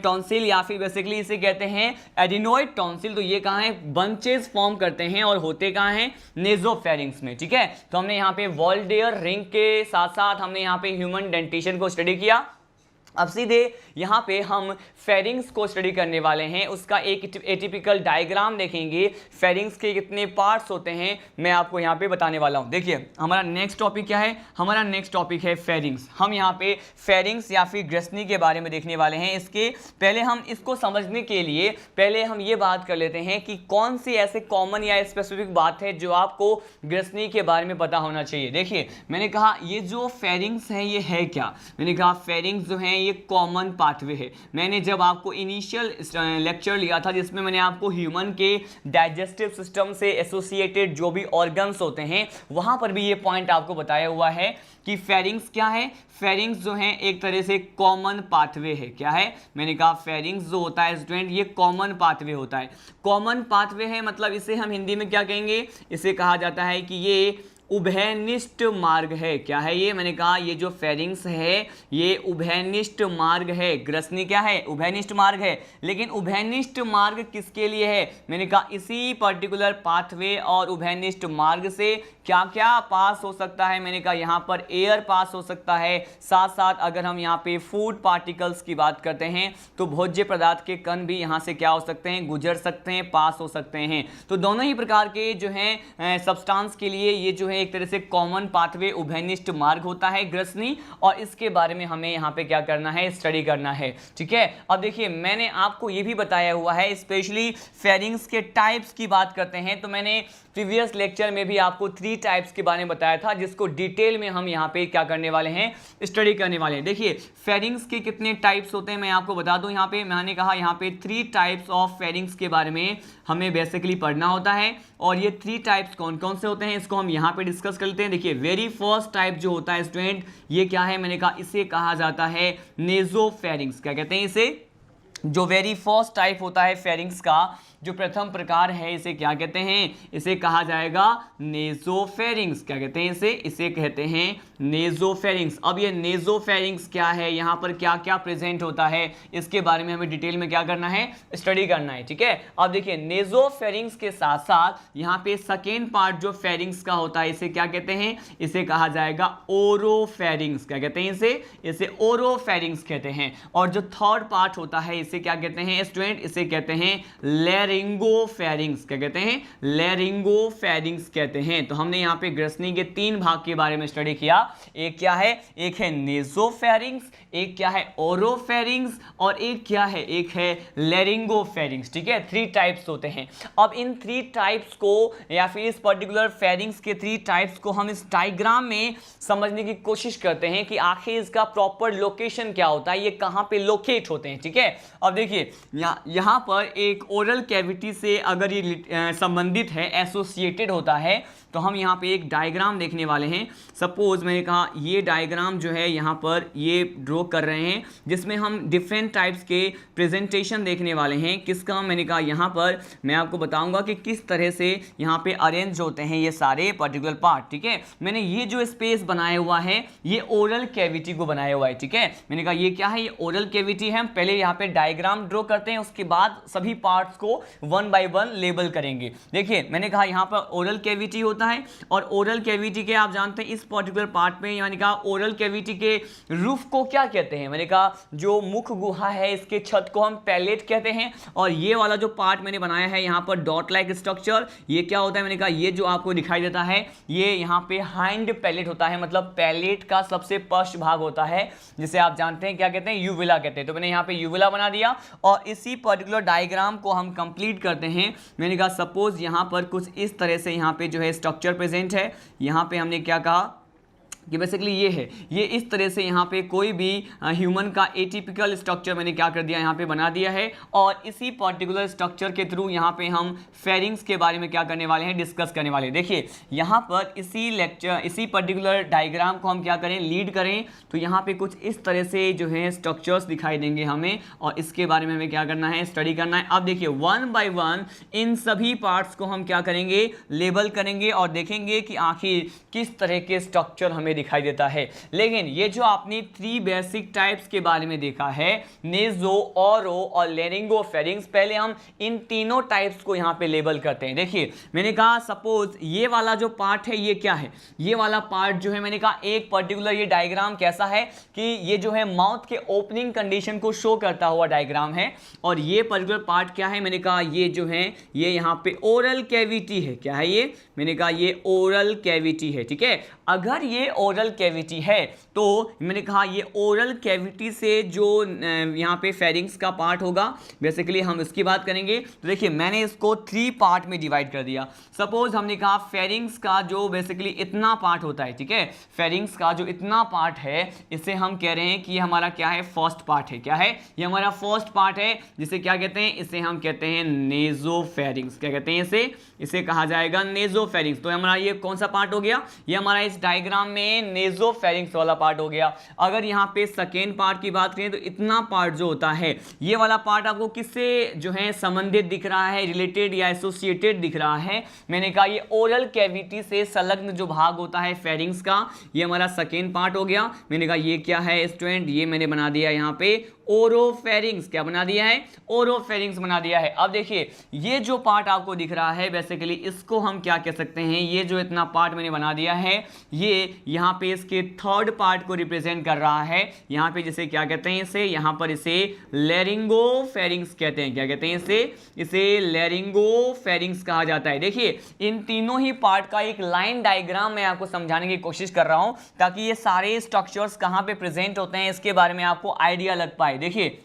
टॉन्सिल या फिर बेसिकली इसे कहते हैं एडिनोइड टॉन्सिल। तो ये कहाँ है, बंचेस फॉर्म करते हैं और होते कहाँ हैं, नेजोफेरिंग्स में, ठीक है। तो हमने यहाँ पे वॉल्डेयर रिंग के साथ साथ हमने यहाँ पे ह्यूमन डेंटिशन को स्टडी किया। अब सीधे यहाँ पे हम फेरिंग्स को स्टडी करने वाले हैं। उसका एक एटिपिकल डायग्राम देखेंगे, फेरिंग्स के कितने पार्ट्स होते हैं मैं आपको यहाँ पे बताने वाला हूँ। देखिए हमारा नेक्स्ट टॉपिक क्या है, हमारा नेक्स्ट टॉपिक है फेरिंग्स। हम यहाँ पे फेरिंग्स या फिर ग्रसनी के बारे में देखने वाले हैं। इसके पहले हम इसको समझने के लिए पहले हम ये बात कर लेते हैं कि कौन सी ऐसे कॉमन या स्पेसिफिक बात है जो आपको ग्रसनी के बारे में पता होना चाहिए। देखिए मैंने कहा ये जो फेरिंग्स है ये है क्या, मैंने कहा फेरिंग्स जो है ये कॉमन पाथवे है। मैंने जब आपको इनिशियल लेक्चर लिया था जिसमें मैंने आपको ह्यूमन के डाइजेस्टिव सिस्टम से एसोसिएटेड जो भी ऑर्गन्स होते हैं वहां पर भी ये पॉइंट आपको बताया हुआ है कि फेरिंग्स क्या है। फेरिंग्स जो है एक तरह से कॉमन पाथवे है। क्या है, मैंने कहा फेरिंग्स जो होता है स्टूडेंट ये कॉमन पाथवे होता है। कॉमन पाथवे है मतलब इसे हम हिंदी में क्या कहेंगे, इसे कहा जाता है कि ये उभयनिष्ठ मार्ग है। क्या है ये, मैंने कहा ये जो फेरिंग्स है ये उभयनिष्ठ मार्ग है। ग्रसनी क्या है, उभयनिष्ठ मार्ग है। लेकिन उभयनिष्ठ मार्ग किसके लिए है, मैंने कहा इसी पर्टिकुलर पाथवे और उभयनिष्ठ मार्ग से क्या क्या पास हो सकता है, मैंने कहा यहाँ पर एयर पास हो सकता है। साथ साथ अगर हम यहाँ पे फूड पार्टिकल्स की बात करते हैं तो भोज्य पदार्थ के कण भी यहाँ से क्या हो सकते हैं, गुजर सकते हैं, पास हो सकते हैं। तो दोनों ही प्रकार के जो है सब्सटेंस के लिए ये जो है एक तरह से कॉमन पाथवे उभयनिष्ठ मार्ग होता है ग्रसनी, और इसके बारे में हमें यहाँ पे क्या करना है, स्टडी करना है, ठीक है। अब देखिए मैंने आपको ये भी बताया हुआ है, स्पेशली फेरिंग्स के टाइप्स की बात करते हैं तो मैंने प्रीवियस लेक्चर में भी आपको 3 टाइप्स के बारे में बताया था जिसको डिटेल में हम यहाँ पे क्या करने वाले हैं, स्टडी करने वाले हैं। देखिए फेरिंग्स के कितने टाइप्स होते हैं मैं आपको बता दूं। यहाँ पे मैंने कहा यहाँ पे 3 टाइप्स ऑफ फेरिंग्स के बारे में हमें बेसिकली पढ़ना होता है, और ये 3 टाइप्स कौन कौन से होते हैं इसको हम यहाँ पे डिस्कस कर लेते हैं। देखिए वेरी फर्स्ट टाइप जो होता है स्टूडेंट ये क्या है, मैंने कहा इसे कहा जाता है नेजोफेरिंग्स। क्या कहते हैं इसे, जो वेरी फर्स्ट टाइप होता है फेरिंग्स का, जो प्रथम प्रकार है इसे क्या कहते हैं, इसे कहा जाएगा नेजोफेरिंग्स। क्या कहते हैं इसे कहते हैं नेजोफेरिंग्स। अब ये नेजोफेरिंग्स क्या है, यहाँ पर क्या क्या प्रेजेंट होता है, इसके बारे में हमें डिटेल में क्या करना है, स्टडी करना है, ठीक है। अब देखिए नेजोफेरिंग्स के साथ साथ यहाँ पे सेकेंड पार्ट जो फेरिंग्स का होता है इसे क्या कहते हैं, इसे कहा जाएगा ओरोफेरिंग्स। क्या कहते हैं इसे ओरोफेरिंग्स कहते हैं। और जो थर्ड पार्ट होता है इसे क्या कहते हैं स्टूडेंट, इसे कहते हैं लैरिंगोफेरिंग्स। क्या कहते हैं, लैरिंगोफेरिंग्स कहते हैं। तो हमने यहाँ पे ग्रसनी के 3 भाग के बारे में स्टडी किया। एक क्या है, एक है नेजोफेरिंग्स, एक क्या है ओरोफेरिंग्स, और एक क्या है, एक है लैरिंगोफेरिंग्स, ठीक है। 3 टाइप्स होते हैं। अब इन 3 टाइप्स को या फिर इस पर्टिकुलर फेरिंग्स के 3 टाइप्स को हम इस डायग्राम में समझने की कोशिश करते हैं कि आखिर इसका प्रॉपर लोकेशन क्या होता है, ये कहाँ पे लोकेट होते हैं, ठीक है। अब देखिए यहाँ पर एक ओरल कैविटी से अगर ये संबंधित है, एसोसिएटेड होता है, तो हम यहाँ पे एक डायग्राम देखने वाले हैं। सपोज मैंने कहा ये डायग्राम जो है यहाँ पर ये ड्रॉ कर रहे हैं जिसमें हम डिफरेंट टाइप्स के प्रेजेंटेशन देखने वाले हैं। किसका, मैंने कहा यहाँ पर मैं आपको बताऊंगा कि किस तरह से यहाँ पे अरेंज होते हैं ये सारे पर्टिकुलर पार्ट, ठीक है। मैंने ये जो स्पेस बनाया हुआ है ये ओरल कैविटी को बनाया हुआ है, ठीक है। मैंने कहा ये क्या है, ये ओरल कैविटी है। हम पहले यहाँ पे डायग्राम ड्रॉ करते हैं, उसके बाद सभी पार्ट्स को वन बाय वन लेबल करेंगे। देखिए मैंने कहा यहाँ पर ओरल कैविटी होता है, और ओरल कैविटी के आप जानते हैं इस पर्टिकुलर पार्ट में, मैंने कहा ओरल कैविटी के रूफ को क्या कहते हैं, मैंने कहा जो मुख गुहा है इसके छत को हम पैलेट कहते हैं। और ये वाला जो पार्ट मैंने बनाया है यहाँ पर डॉट लाइक स्ट्रक्चर, ये क्या होता है, मैंने कहा ये जो आपको दिखाई देता है ये यहाँ पे हाइंड पैलेट होता है, मतलब पैलेट का सबसे पश्च भाग होता है, जिसे आप जानते हैं क्या कहते हैं, यूविला कहते हैं। तो मैंने यहाँ पे यूविला बना दिया, और इसी पर्टिकुलर डायग्राम को हम कंप्लीट करते हैं। मैंने कहा सपोज यहाँ पर कुछ इस तरह से यहाँ पे जो है स्ट्रक्चर प्रेजेंट है। यहाँ पे हमने क्या कहा कि बेसिकली ये है, ये इस तरह से यहाँ पे कोई भी ह्यूमन का एटिपिकल स्ट्रक्चर मैंने क्या कर दिया यहाँ पे बना दिया है, और इसी पर्टिकुलर स्ट्रक्चर के थ्रू यहाँ पे हम फेरिंग्स के बारे में क्या करने वाले हैं, डिस्कस करने वाले हैं। देखिए यहाँ पर इसी पर्टिकुलर डायग्राम को हम क्या करें, लीड करें, तो यहाँ पे कुछ इस तरह से जो है स्ट्रक्चर्स दिखाई देंगे हमें, और इसके बारे में हमें क्या करना है, स्टडी करना है। अब देखिए वन बाय वन इन सभी पार्ट्स को हम क्या करेंगे, लेबल करेंगे, और देखेंगे कि आखिर किस तरह के स्ट्रक्चर हमें दिखाई देता है। लेकिन ये जो आपने 3 बेसिक टाइप्स के बारे में देखा है, नेजो, ओरो और लेरिंगोफेरिंग्स, पहले हम इन तीनों टाइप्स को यहां पे लेबल करते हैं। देखिए मैंने कहा सपोज ये वाला जो पार्ट है ये क्या है, ये वाला पार्ट जो है, मैंने कहा एक पर्टिकुलर ये डायग्राम कैसा है कि ये जो है माउथ के ओपनिंग कंडीशन को शो करता हुआ डायग्राम है, और ये पर्टिकुलर पार्ट क्या है, मैंने कहा ये जो है ये यहाँ पे ओरल कैविटी है। क्या है ये, मैंने कहा ये ओरल कैविटी है। ठीक है, अगर ये ओरल कैविटी है तो मैंने कहा ये ओरल कैविटी से जो यहाँ पे फेरिंग्स का पार्ट होगा, बेसिकली हम इसकी बात करेंगे। तो देखिए मैंने इसको 3 पार्ट में डिवाइड कर दिया। सपोज हमने कहा फेरिंग्स का जो बेसिकली इतना पार्ट होता है, ठीक है, फेरिंग्स का जो इतना पार्ट है इसे हम कह रहे हैं कि हमारा क्या है, फर्स्ट पार्ट है। क्या है, ये हमारा फर्स्ट पार्ट है, जिसे क्या कहते हैं, इसे हम कहते हैं नेजोफेरिंग्स। क्या कहते हैं इसे कहा जाएगा नेजोफेरिंग्स। तो हमारा ये कौन सा पार्ट हो गया, ये हमारा इस डायग्राम में नेजोफेरिंग्स वाला पार्ट हो गया। अगर यहाँ पे सेकेंड पार्ट की बात करें तो इतना पार्ट जो होता है, ये वाला पार्ट आपको किससे जो है संबंधित दिख रहा है, रिलेटेड या एसोसिएटेड दिख रहा है, मैंने कहा ये ओरल कैविटी से संलग्न जो भाग होता है फेरिंग्स का, ये हमारा सेकेंड पार्ट हो गया। मैंने कहा ये क्या है स्टूडेंट, ये मैंने बना दिया यहाँ पे ओरोफेरिंग्स। क्या बना दिया है, ओरोफेरिंग्स बना दिया है। अब देखिए ये जो पार्ट आपको दिख रहा है, बेसिकली इसको हम क्या कह सकते हैं, ये जो इतना पार्ट मैंने बना दिया है ये यहाँ पे इसके थर्ड पार्ट को रिप्रेजेंट कर रहा है। यहाँ पे जिसे क्या कहते हैं, इसे यहाँ पर इसे लेरिंगोफेरिंग्स कहते हैं। क्या कहते हैं इसे लेरिंगोफेरिंग्स कहा जाता है। देखिए इन तीनों ही पार्ट का एक लाइन डायग्राम मैं आपको समझाने की कोशिश कर रहा हूं, ताकि ये सारे स्ट्रक्चर्स कहां पे प्रेजेंट होते हैं इसके बारे में आपको आइडिया लग पाए। देखिए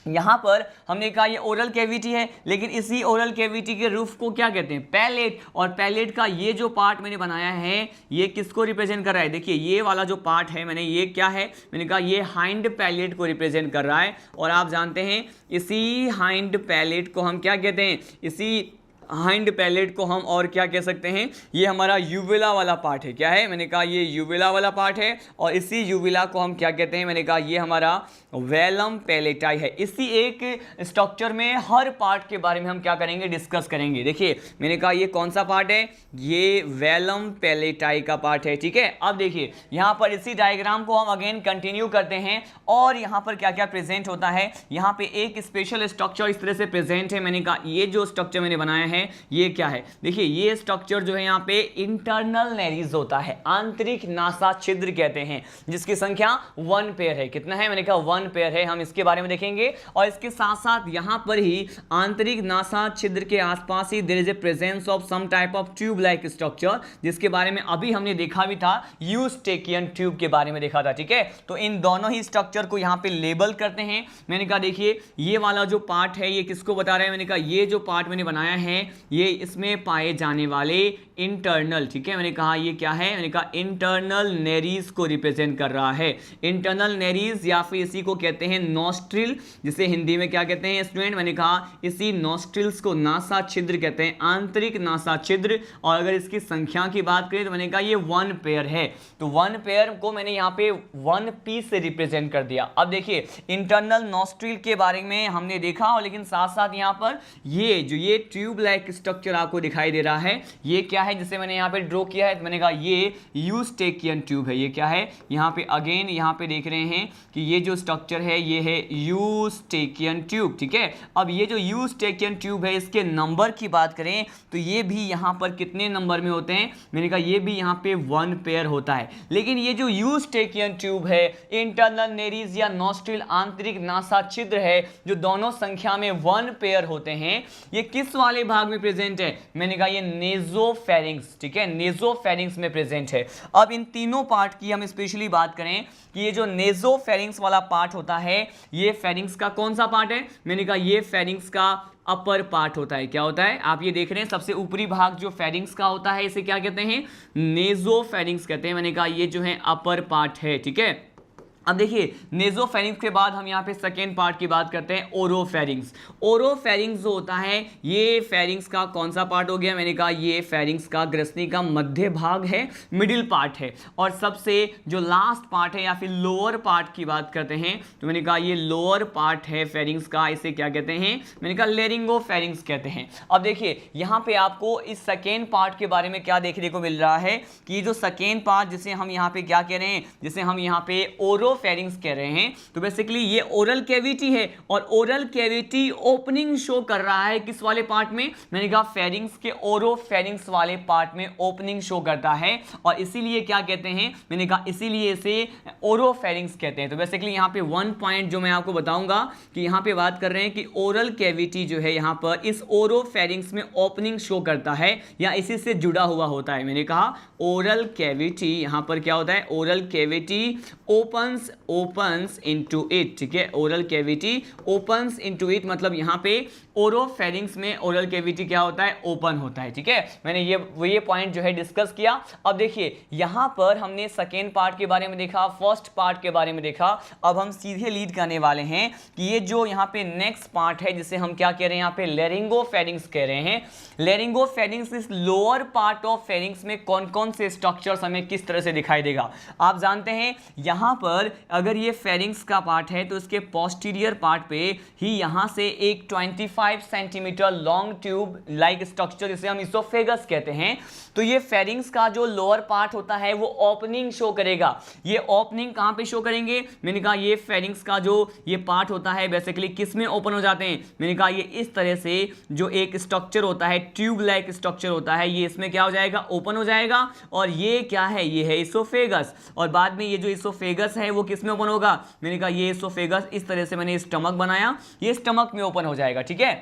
यहां पर हमने कहा ये ओरल कैविटी है, लेकिन इसी ओरल कैविटी के रूफ को क्या कहते हैं, पैलेट। और पैलेट का ये जो पार्ट मैंने बनाया है ये किसको रिप्रेजेंट कर रहा है, देखिए ये वाला जो पार्ट है मैंने, ये क्या है, मैंने कहा ये हाइंड पैलेट को रिप्रेजेंट कर रहा है। और आप जानते हैं इसी हाइंड पैलेट को हम क्या कहते हैं, इसी हाइंड पैलेट को हम और क्या कह सकते हैं, ये हमारा यूविला वाला पार्ट है। क्या है, मैंने कहा ये यूविला वाला पार्ट है, और इसी यूविला को हम क्या कहते हैं, मैंने कहा ये हमारा वेलम पैलेटाई है। इसी एक स्ट्रक्चर में हर पार्ट के बारे में हम क्या करेंगे, डिस्कस करेंगे। देखिए मैंने कहा ये कौन सा पार्ट है, ये वेलम पैलेटाई का पार्ट है। ठीक है, अब देखिए यहाँ पर इसी डायग्राम को हम अगेन कंटिन्यू करते हैं, और यहाँ पर क्या क्या प्रेजेंट होता है, यहाँ पे एक स्पेशल स्ट्रक्चर इस तरह से प्रेजेंट है। मैंने कहा ये जो स्ट्रक्चर मैंने बनाया है ये क्या है, देखिए ये स्ट्रक्चर जो है यहाँ पे इंटरनल नेरीज होता है, आंतरिक नासा छिद्र कहते हैं, जिसकी संख्या 1 पेयर है। कितना है, मैंने कहा 1 पेयर है, हम इसके बारे में देखेंगे। और इसके साथ साथ यहाँ पर ही आंतरिक नासा छिद्र के आसपास ही there is a presence of some type of tube like structure, जिसके बारे में अभी हमने देखा भी था, यूस्टेकियन ट्यूब के बारे में देखा था। ठीक है, तो इन दोनों ही स्ट्रक्चर को यहाँ पे लेबल करते हैं। मैंने कहा देखिए ये वाला जो पार्ट है ये किसको बता रहा है, मैंने कहा ये जो पार्ट मैंने बनाया है ये इसमें पाए जाने वाले इंटरनल, ठीक है, मैंने कहा ये क्या है, मैंने कहा इंटरनल नेरीज को रिप्रेजेंट कर रहा है। इंटरनल नेरीज या फिर इसी को कहते हैं नॉस्ट्रिल, जिसे हिंदी में क्या कहते हैं स्टूडेंट, मैंने कहा इसी नॉस्ट्रिल्स को नासा छिद्र कहते हैं, आंतरिक नासा छिद्र। और अगर इसकी संख्या की बात करें तो मैंने कहा ये 1 पेयर है, तो 1 पेयर को मैंने यहाँ पे 1 पीस से रिप्रेजेंट कर दिया। अब देखिए इंटरनल नॉस्ट्रिल के बारे में हमने देखा, और लेकिन साथ साथ यहाँ पर ये जो ये ट्यूब लाइक एक स्ट्रक्चर आपको दिखाई दे रहा है, ये क्या है जिसे मैंने यहाँ पे ड्रॉ किया है, तो मैंने कहा ये यूस्टेकियन ट्यूब है। ये क्या है, यहाँ पे अगेन यहाँ पे देख रहे हैं कि ये जो स्ट्रक्चर है ये है यूस्टेकियन ट्यूब, ठीक है। अब ये जो यूस्टेकियन ट्यूब है इसके नंबर की बात करें तो ये भी यहाँ पर कितने नंबर में होते हैं, मैंने कहा ये भी यहाँ पे 1 पेयर होता है। लेकिन ये जो यूस्टेकियन ट्यूब है, इंटरनल नेरीज या नॉस्ट्रिल आंतरिक नासा छिद्र है, जो दोनों संख्या में 1 पेयर होते हैं, ये किस वाले भाग में प्रेजेंट है, मैंने कहा ये नेजोफेरिंक्स, ठीक है, नेजोफेरिंक्स में प्रेजेंट है। अब इन तीनों पार्ट की हम स्पेशली बात करें कि ये जो नेजोफेरिंक्स वाला पार्ट होता है, ये फेरिंक्स का कौन सा पार्ट है, मैंने कहा ये फेरिंक्स का अपर पार्ट होता है। क्या होता है, आप ये देख रहे हैं सबसे ऊपरी भाग जो फेरिंक्स का होता है इसे क्या कहते हैं, नेजोफेरिंक्स कहते हैं। मैंने कहा ये जो है अपर पार्ट है, ठीक है। अब देखिए नेजोफेरिंक्स के बाद हम यहाँ पे सेकेंड पार्ट की बात करते हैं, ओरोफेरिंक्स। ओरोफेरिंक्स जो होता है ये फेरिंक्स का कौन सा पार्ट हो गया, मैंने कहा ये फेरिंक्स का ग्रसनी का मध्य भाग है, मिडिल पार्ट है। और सबसे जो लास्ट पार्ट है या फिर लोअर पार्ट की बात करते हैं तो मैंने कहा ये लोअर पार्ट है फेरिंक्स का, इसे क्या कहते हैं, मैंने कहा लेरिंगोफेरिंक्स कहते हैं। अब देखिए यहाँ पे आपको इस सेकेंड पार्ट के बारे में क्या देखने को मिल रहा है कि ये जो सेकेंड पार्ट जिसे हम यहाँ पे क्या कह रहे हैं, जिसे हम यहाँ पे ओरोफेरिंक्स कह रहे हैं, तो बेसिकली ये ओरल कैविटी है और ओरल कैविटी ओपनिंग शो कर रहा है किस वाले पार्ट में, मैंने कहा फेरिंक्स के ओरोफेरिंक्स वाले पार्ट में ओपनिंग शो करता है और इसीलिए क्या कहते हैं, मैंने कहा इसीलिए इसे ओरोफेरिंक्स कहते हैं। तो बेसिकली यहाँ पे 1 पॉइंट जो मैं आपको बताऊंगा कि यहाँ पे बात कर रहे हैं कि ओरल कैविटी जो है यहाँ पर इस ओरोफेरिंक्स में ओपनिंग शो करता है या इसी से जुड़ा हुआ होता है। मैंने कहा ओरल कैविटी यहाँ पर क्या होता है, oral cavity opens into it, ठीक है, oral cavity opens into it, मतलब यहाँ पे ओरोफेरिंक्स में ओरल कैविटी क्या होता है, ओपन होता है, ठीक है। मैंने ये पॉइंट जो है डिस्कस किया। अब देखिए यहाँ पर हमने सेकेंड पार्ट के बारे में देखा, फर्स्ट पार्ट के बारे में देखा, अब हम सीधे लीड करने वाले हैं कि ये जो यहाँ पे नेक्स्ट पार्ट है जिसे हम क्या कह रहे हैं यहाँ पे लेरिंगोफेरिंक्स कह रहे हैं। लेरिंगोफेरिंक्स इस लोअर पार्ट ऑफ फेरिंक्स में कौन कौन से स्ट्रक्चर्स हमें किस तरह से दिखाई देगा। आप जानते हैं यहाँ पर अगर ये फेरिंक्स का पार्ट है तो इसके पोस्टीरियर पार्ट पे ही यहाँ से एक 25 centimetre long tube like structure जिसे हम इसोफेगस कहते हैं, तो ये फेरिंक्स का जो लोअर पार्ट होता है वो ओपनिंग शो करेगा। ये ओपनिंग कहाँ पे शो करेंगे, मैंने कहा ये फेरिंक्स का जो ये पार्ट होता है बेसिकली किस में ओपन हो जाते हैं, मैंने कहा ये इस तरह से जो एक स्ट्रक्चर होता है ट्यूब लाइक स्ट्रक्चर होता है ये इसमें क्या हो जाएगा, ओपन हो जाएगा। और ये क्या है, ये है इसोफेगस। और बाद में ये जो इसोफेगस है वो किस में ओपन होगा, मैंने कहा ये इसोफेगस इस तरह से मैंने स्टमक बनाया, ये स्टमक में ओपन हो जाएगा, ठीक है।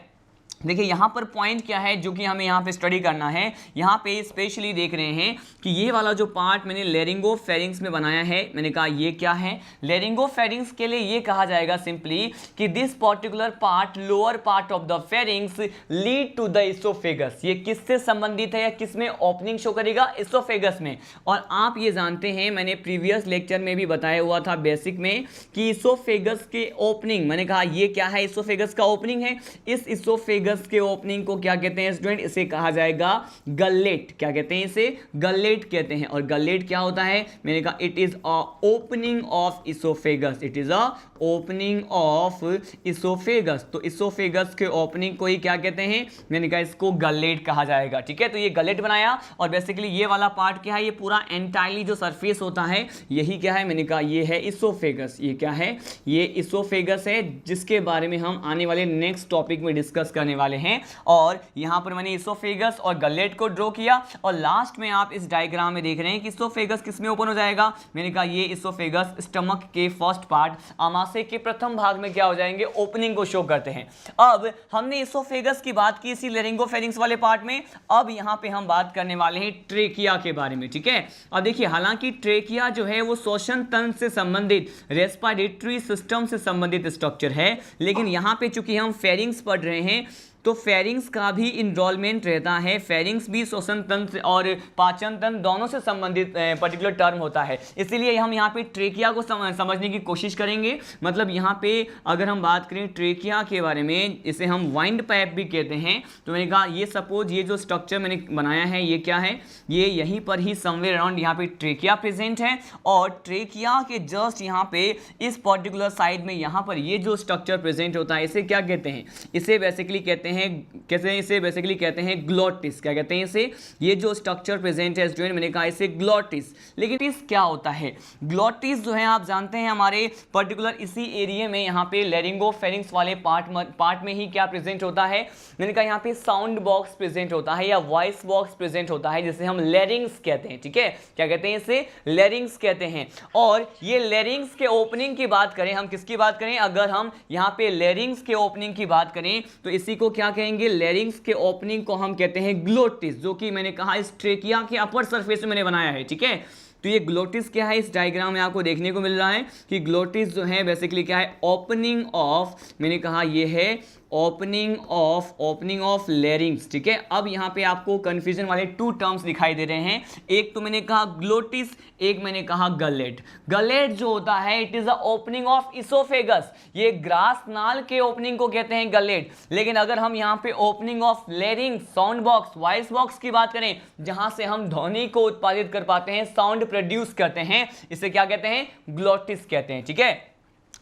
देखिए यहाँ पर पॉइंट क्या है जो कि हमें यहाँ पे स्टडी करना है, यहाँ पे स्पेशली देख रहे हैं कि ये वाला जो पार्ट मैंने लेरिंगोफेरिंक्स में बनाया है, मैंने कहा ये क्या है, लेरिंगोफेरिंक्स के लिए ये कहा जाएगा सिंपली कि this particular part lower part of the pharynx lead to the oesophagus. ये किससे संबंधित है या किस में ओपनिंग शो करेगा, इसोफेगस में। और आप ये जानते हैं मैंने प्रीवियस लेक्चर में भी बताया हुआ था बेसिक में कि इसोफेगस के ओपनिंग, मैंने कहा ये क्या है, इसोफेगस का ओपनिंग है। इस इसोफेगस के ओपनिंग को क्या कहते हैं स्टूडेंट, इसे कहा जाएगा गलेट। क्या कहते हैं, इसे गलेट कहते हैं। और गलेट क्या होता है, मैंने कहा it is a opening of oesophagus, it is a opening of oesophagus. तो इसोफेगस के ओपनिंग को ही क्या कहते हैं, मैंने कहा इसको गलेट कहा जाएगा, ठीक है। तो ये गलेट बनाया और बेसिकली ये वाला पार्ट क्या है, ये पूरा एंटायरली जो सरफेस होता है यही क्या है, मैंने कहा ये है इसोफेगस। ये क्या है, ये इसोफेगस है जिसके बारे में हम आने वाले नेक्स्ट टॉपिक में डिस्कस करने वाले हैं। और यहां पर मैंने इसोफेगस और गलेट को ड्रॉ किया और लास्ट में आप इस डायग्राम में देख रहे हैं कि इसोफेगस किस में ओपन हो जाएगा, मैंने कहा ये इसोफेगस स्टमक के फर्स्ट पार्ट आमाशय के प्रथम भाग में क्या हो जाएंगे, ओपनिंग को शो करते हैं। अब हमने इसोफेगस की बात की इसी लेरिंगोफेरिंक्स वाले पार्ट में, अब यहां पे हम बात करने वाले हैं ट्रेकिया के बारे में, ठीक है। अब देखिए हालांकि ट्रेकिया जो है वो श्वसन तंत्र से संबंधित रेस्पिरेटरी सिस्टम से संबंधित स्ट्रक्चर है, लेकिन यहां पे चूंकि हम फेरिंग्स पढ़ रहे हैं तो फेरिंग्स का भी इन्वॉल्वमेंट रहता है। फेरिंग्स भी श्वसन तंत्र और पाचन तंत्र दोनों से संबंधित पर्टिकुलर टर्म होता है, इसीलिए हम यहाँ पे ट्रेकिया को समझने की कोशिश करेंगे। मतलब यहाँ पे अगर हम बात करें ट्रेकिया के बारे में, इसे हम वाइंड पाइप भी कहते हैं। तो मैंने कहा ये सपोज ये जो स्ट्रक्चर मैंने बनाया है ये क्या है, ये यहीं पर ही समवेयर अराउंड यहाँ पे ट्रेकिया प्रेजेंट है। और ट्रेकिया के जस्ट यहाँ पे इस पर्टिकुलर साइड में यहाँ पर ये जो स्ट्रक्चर प्रेजेंट होता है इसे क्या कहते हैं, इसे बेसिकली कहते हैं हैं, कैसे इसे बेसिकली कहते हैं ग्लोटिस। क्या कहते हैं इसे? ये जो स्ट्रक्चर प्रेजेंट है स्टूडेंट, मैंने कहा इसे ग्लोटिस। लेकिन इस क्या होता है ग्लोटिस जो है, आप जानते हैं हमारे पर्टिकुलर इसी एरिया में यहाँ पे लैरिंगोफेरिंक्स वाले पार्ट में ही क्या प्रेजेंट होता है, मैंने कहा यहाँ पे साउंड बॉक्स प्रेजेंट होता है या वॉइस बॉक्स प्रेजेंट होता है, जिसे हम लैरिंग्स कहते हैं। ठीक है, क्या कहते हैं इसे? लैरिंग्स कहते हैं। और ये लैरिंग्स के ओपनिंग की बात करें, हम किसकी बात करें, अगर हम यहाँ पे लैरिंग्स के ओपनिंग की बात करें तो इसी को क्या कहेंगे? लैरिंग्स के ओपनिंग को हम कहते हैं ग्लोटिस, जो कि मैंने कहा इस ट्रेकिया के अपर सरफेस में मैंने बनाया है। ठीक है, तो ये ग्लोटिस क्या है, इस डायग्राम में आपको देखने को मिल रहा है कि ग्लोटिस जो है बेसिकली क्या है, ओपनिंग ऑफ, मैंने कहा ये है ओपनिंग ऑफ लैरिंग्स। ठीक है, अब यहाँ पे आपको कंफ्यूजन वाले 2 टर्म्स दिखाई दे रहे हैं, एक तो मैंने कहा ग्लोटिस, एक मैंने कहा गलेट। गलेट जो होता है it is the opening of oesophagus, ये ग्रास नाल के ओपनिंग को कहते हैं गलेट। लेकिन अगर हम यहाँ पे opening of लैरिंग्स, sound box, voice box की बात करें, जहां से हम ध्वनि को उत्पादित कर पाते हैं, साउंड प्रोड्यूस करते हैं, इसे क्या कहते हैं? ग्लोटिस कहते हैं। ठीक है,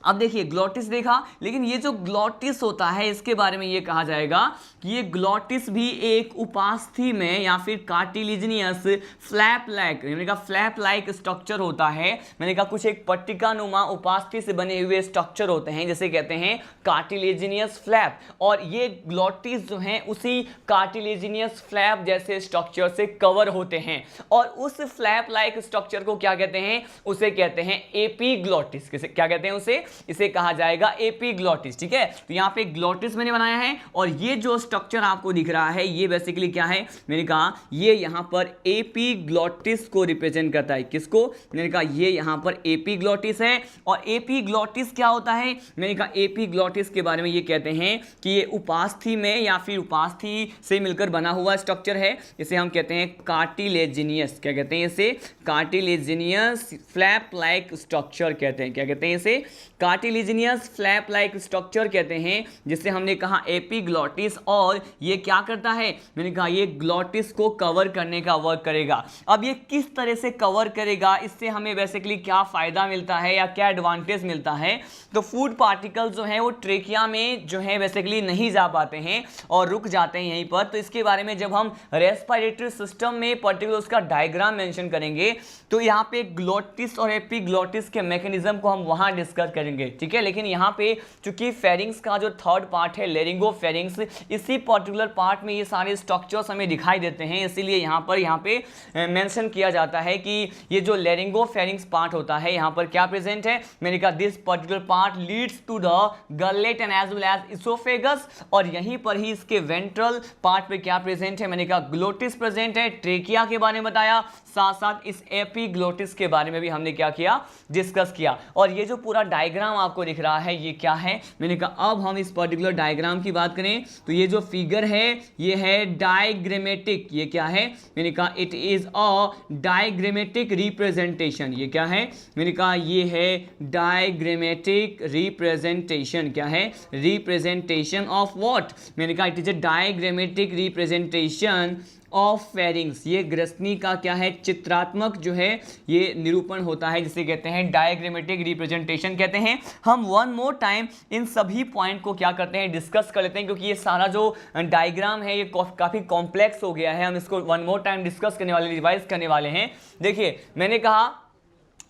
अब देखिए ग्लोटिस देखा, लेकिन ये जो ग्लोटिस होता है इसके बारे में ये कहा जाएगा कि ये ग्लोटिस भी एक उपास्थि में या फिर कार्टिलेजिनियस फ्लैप लाइक, मैंने कहा फ्लैप लाइक स्ट्रक्चर होता है। मैंने कहा कुछ एक पट्टिका नुमा उपास्थि से बने हुए स्ट्रक्चर होते हैं, जैसे कहते हैं कार्टिलेजिनियस फ्लैप। और ये ग्लोटिस जो हैं उसी कार्टिलेजिनियस फ्लैप जैसे स्ट्रक्चर से कवर होते हैं, और उस फ्लैप लाइक स्ट्रक्चर को क्या कहते हैं? उसे कहते हैं एपीग्लोटिस। क्या कहते हैं उसे? इसे कहा जाएगा एपीग्लोटिस। ठीक है, तो यहाँ पे ग्लोटिस मैंने बनाया है, और ये जो स्ट्रक्चर आपको दिख रहा है ये बेसिकली क्या है, मैंने कहा ये यहाँ पर एपीग्लोटिस को रिप्रेजेंट करता है। किसको? मैंने कहा ये यहाँ पर एपीग्लोटिस है। और एपीग्लोटिस क्या होता है? मैंने कहा एपीग्लोटिस के बारे में ये कहते हैं कि ये उपास्थि में या फिर उपास्थि से मिलकर बना हुआ स्ट्रक्चर है, इसे हम कहते हैं कार्टिलेजिनियस। क्या कहते हैं इसे? कार्टिलेजिनियस फ्लैप लाइक स्ट्रक्चर कहते हैं। क्या कहते हैं इसे? कार्टिलेजिनियस फ्लैप लाइक स्ट्रक्चर कहते हैं, जिसे हमने कहा एपीग्लोटिस। और ये क्या करता है? मैंने कहा ये ग्लोटिस को कवर करने का वर्क करेगा। अब ये किस तरह से कवर करेगा, इससे हमें बेसिकली क्या फायदा मिलता है या क्या एडवांटेज मिलता है? तो फूड पार्टिकल जो है वो ट्रेकिया में जो है बेसिकली नहीं जा पाते हैं और रुक जाते हैं यहीं पर। तो इसके बारे में जब हम रेस्पिरेटरी सिस्टम में पर्टिकुलर उसका डायग्राम मेंशन करेंगे तो यहाँ पे ग्लोटिस और एपीग्लोटिस के मैकेनिज्म को हम वहां डिस्कस करेंगे। ठीक है, लेकिन यहाँ पे चूंकि फेरिंग्स का जो थर्ड पार्ट है लेरिंगोफेरिंग्स, इसी पर्टिकुलर पार्ट में ये सारे स्ट्रक्चर्स हमें दिखाई देते हैं, इसीलिए यहाँ पे मेंशन किया जाता है कि ये जो लेरिंगोफेरिंग्स पार्ट होता है यहाँ पर क्या प्रेजेंट है। मैंने कहा this particular part leads to the gullet and as well as oesophagus, और यहीं पर ही इसके वेंट्रल पार्ट पे क्या प्रेजेंट है, मैंने कहा ग्लोटिस प्रेजेंट है। ट्रेकिया के बारे में बताया, साथ साथ इस एपीग्लोटिस के बारे में भी हमने क्या किया, डिस्कस किया। और ये जो पूरा डायग्राम आपको दिख रहा है ये क्या है, मैंने कहा अब हम इस पर्टिकुलर डायग्राम की बात करें तो ये जो फिगर है ये है डायग्रामेटिक। ये क्या है, मैंने कहा it is a diagrammatic representation. ये क्या है, मैंने कहा ये है डायग्रामेटिक रिप्रेजेंटेशन। क्या है? रिप्रेजेंटेशन ऑफ व्हाट, मैंने कहा it is a diagrammatic representation of pharynx. ये ग्रसनी का क्या है, चित्रात्मक जो है ये निरूपण होता है, जिसे कहते हैं डायग्रामेटिक रिप्रेजेंटेशन कहते हैं। हम वन मोर टाइम इन सभी पॉइंट को क्या करते हैं, डिस्कस कर लेते हैं, क्योंकि ये सारा जो डायग्राम है ये काफ़ी कॉम्प्लेक्स हो गया है। हम इसको वन मोर टाइम डिस्कस करने वाले, रिवाइज करने वाले हैं। देखिए मैंने कहा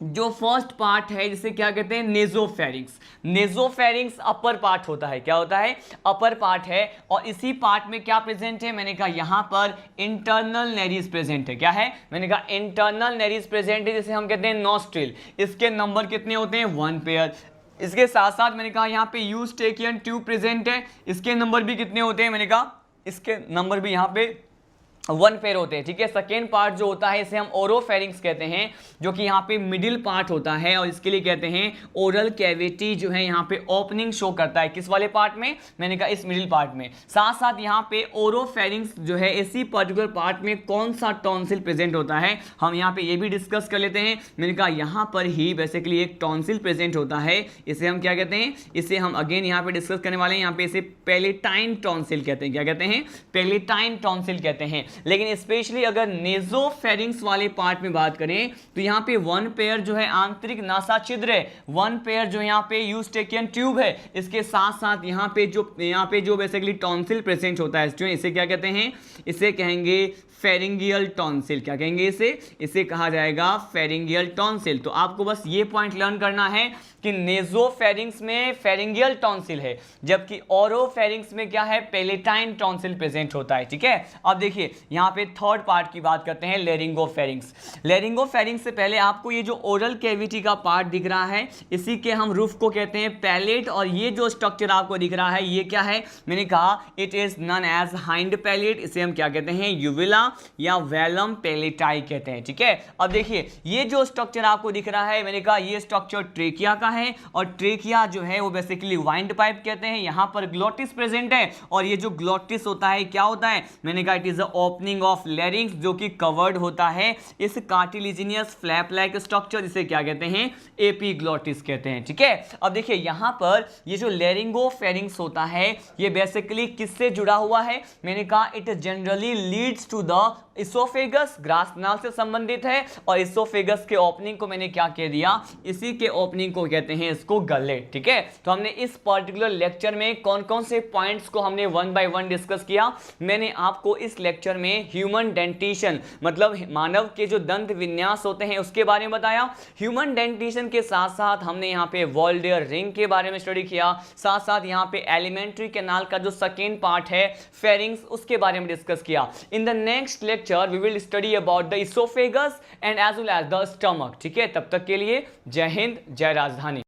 जो फर्स्ट पार्ट है जिसे क्या कहते हैं, नेजोफेरिंग्स। नेजोफेरिंग्स अपर पार्ट होता है। क्या होता है? अपर पार्ट है। और इसी पार्ट में क्या प्रेजेंट है, मैंने कहा यहां पर इंटरनल नेरीज प्रेजेंट है। क्या है, मैंने कहा इंटरनल नेरीज प्रेजेंट है, जिसे हम कहते हैं नॉस्ट्रिल। इसके नंबर कितने होते हैं, 1 पेयर। इसके साथ साथ मैंने कहा यहाँ पे यूस्टेकियन ट्यूब प्रेजेंट है, इसके नंबर भी कितने होते हैं, मैंने कहा इसके नंबर भी यहाँ पे 1 पेयर होते हैं। ठीक है, सेकेंड पार्ट जो होता है इसे हम ओरोफेरिंग्स कहते हैं, जो कि यहाँ पे मिडिल पार्ट होता है, और इसके लिए कहते हैं ओरल कैविटी जो है यहाँ पे ओपनिंग शो करता है। किस वाले पार्ट में, मैंने कहा इस मिडिल पार्ट में। साथ साथ यहाँ पे ओरोफेरिंग्स जो है इसी पर्टिकुलर पार्ट में कौन सा टॉन्सिल प्रेजेंट होता है, हम यहाँ पे ये भी डिस्कस कर लेते हैं। मैंने कहा यहाँ पर ही बेसिकली एक टॉन्सिल प्रेजेंट होता है, इसे हम क्या कहते हैं, इसे हम अगेन यहाँ पे डिस्कस करने वाले हैं। यहाँ पे इसे पैलेटाइन टॉन्सिल कहते हैं। क्या कहते हैं, पैलेटाइन टॉन्सिल कहते हैं। लेकिन स्पेशली अगर नेजोफेरिंक्स वाले पार्ट में बात करें तो यहाँ पे 1 पेयर जो है आंतरिक नासा छिद्र है, 1 पेयर जो यहाँ पे यूस्टेकियन ट्यूब है, इसके साथ साथ यहाँ पे जो बेसिकली टॉन्सिल प्रेजेंट होता है, इसे क्या कहते हैं, इसे कहेंगे फेरिंगियल टॉन्सिल। क्या कहेंगे इसे कहा जाएगा फेरिंगियल टॉन्सिल। तो आपको बस ये पॉइंट लर्न करना है कि नेजोफेरिंक्स में फेरिंगियल टॉन्सिल है, जबकि ओरोफेरिंक्स में क्या है, पैलेटाइन टॉन्सिल प्रेजेंट होता है। ठीक है, अब देखिए यहाँ पे थर्ड पार्ट की बात करते हैं, लेरिंगोफेरिंक्स। लेरिंगोफेरिंक्स से पहले आपको ये जो ओरल कैविटी का पार्ट दिख रहा है, इसी के हम रूफ को कहते हैं पैलेट, और ये जो स्ट्रक्चर आपको दिख रहा है ये क्या है, मैंने कहा it is known as hind palate, इसे हम क्या कहते हैं, यूविला या वेलम पैलेटाई कहते हैं। ठीक है, अब देखिए ये जो स्ट्रक्चर आपको दिख रहा है, मैंने कहा ये स्ट्रक्चर ट्रेकिया का है, और ट्रेकिया जो है वो बेसिकली वाइंड पाइप कहते हैं। यहां पर ग्लोटिस प्रेजेंट है, और ये जो ग्लोटिस होता है क्या होता है, मैंने कहा it is the opening of larynx, जो कि कवर्ड होता है इस कार्टिलेजिनियस फ्लैप लाइक स्ट्रक्चर, इसे क्या कहते हैं, एपीग्लोटिस कहते हैं। ठीक है, अब देखिए यहां पर ये जो लेरिंगोफेरिंक्स होता है ये बेसिकली किससे जुड़ा हुआ है, मैंने कहा it generally leads to the oesophagus, ग्रासनाल से संबंधित है, और इसोफेगस के ओपनिंग को मैंने क्या कह दिया, इसी के ओपनिंग को कहते हैं इसको गलेट। ठीक है, तो हमने इस पर्टिकुलर लेक्चर में कौन कौन से पॉइंट्स को हमने 1 बाय 1 डिस्कस किया। मैंने आपको इस लेक्चर में ह्यूमन डेंटिशन मतलब मानव के जो दंत विन्यास होते हैं उसके बारे में बताया। ह्यूमन डेंटिशन के साथ साथ हमने यहाँ पे वॉल्डियर रिंग के बारे में स्टडी किया, साथ साथ यहाँ पे एलिमेंट्री कैनाल का जो सेकेंड पार्ट है फेरिंग्स, उसके बारे में डिस्कस किया। In the next lecture we will study about the esophagus and as well as the stomach। ठीक है, तब तक के लिए जय हिंद, जय राजधानी।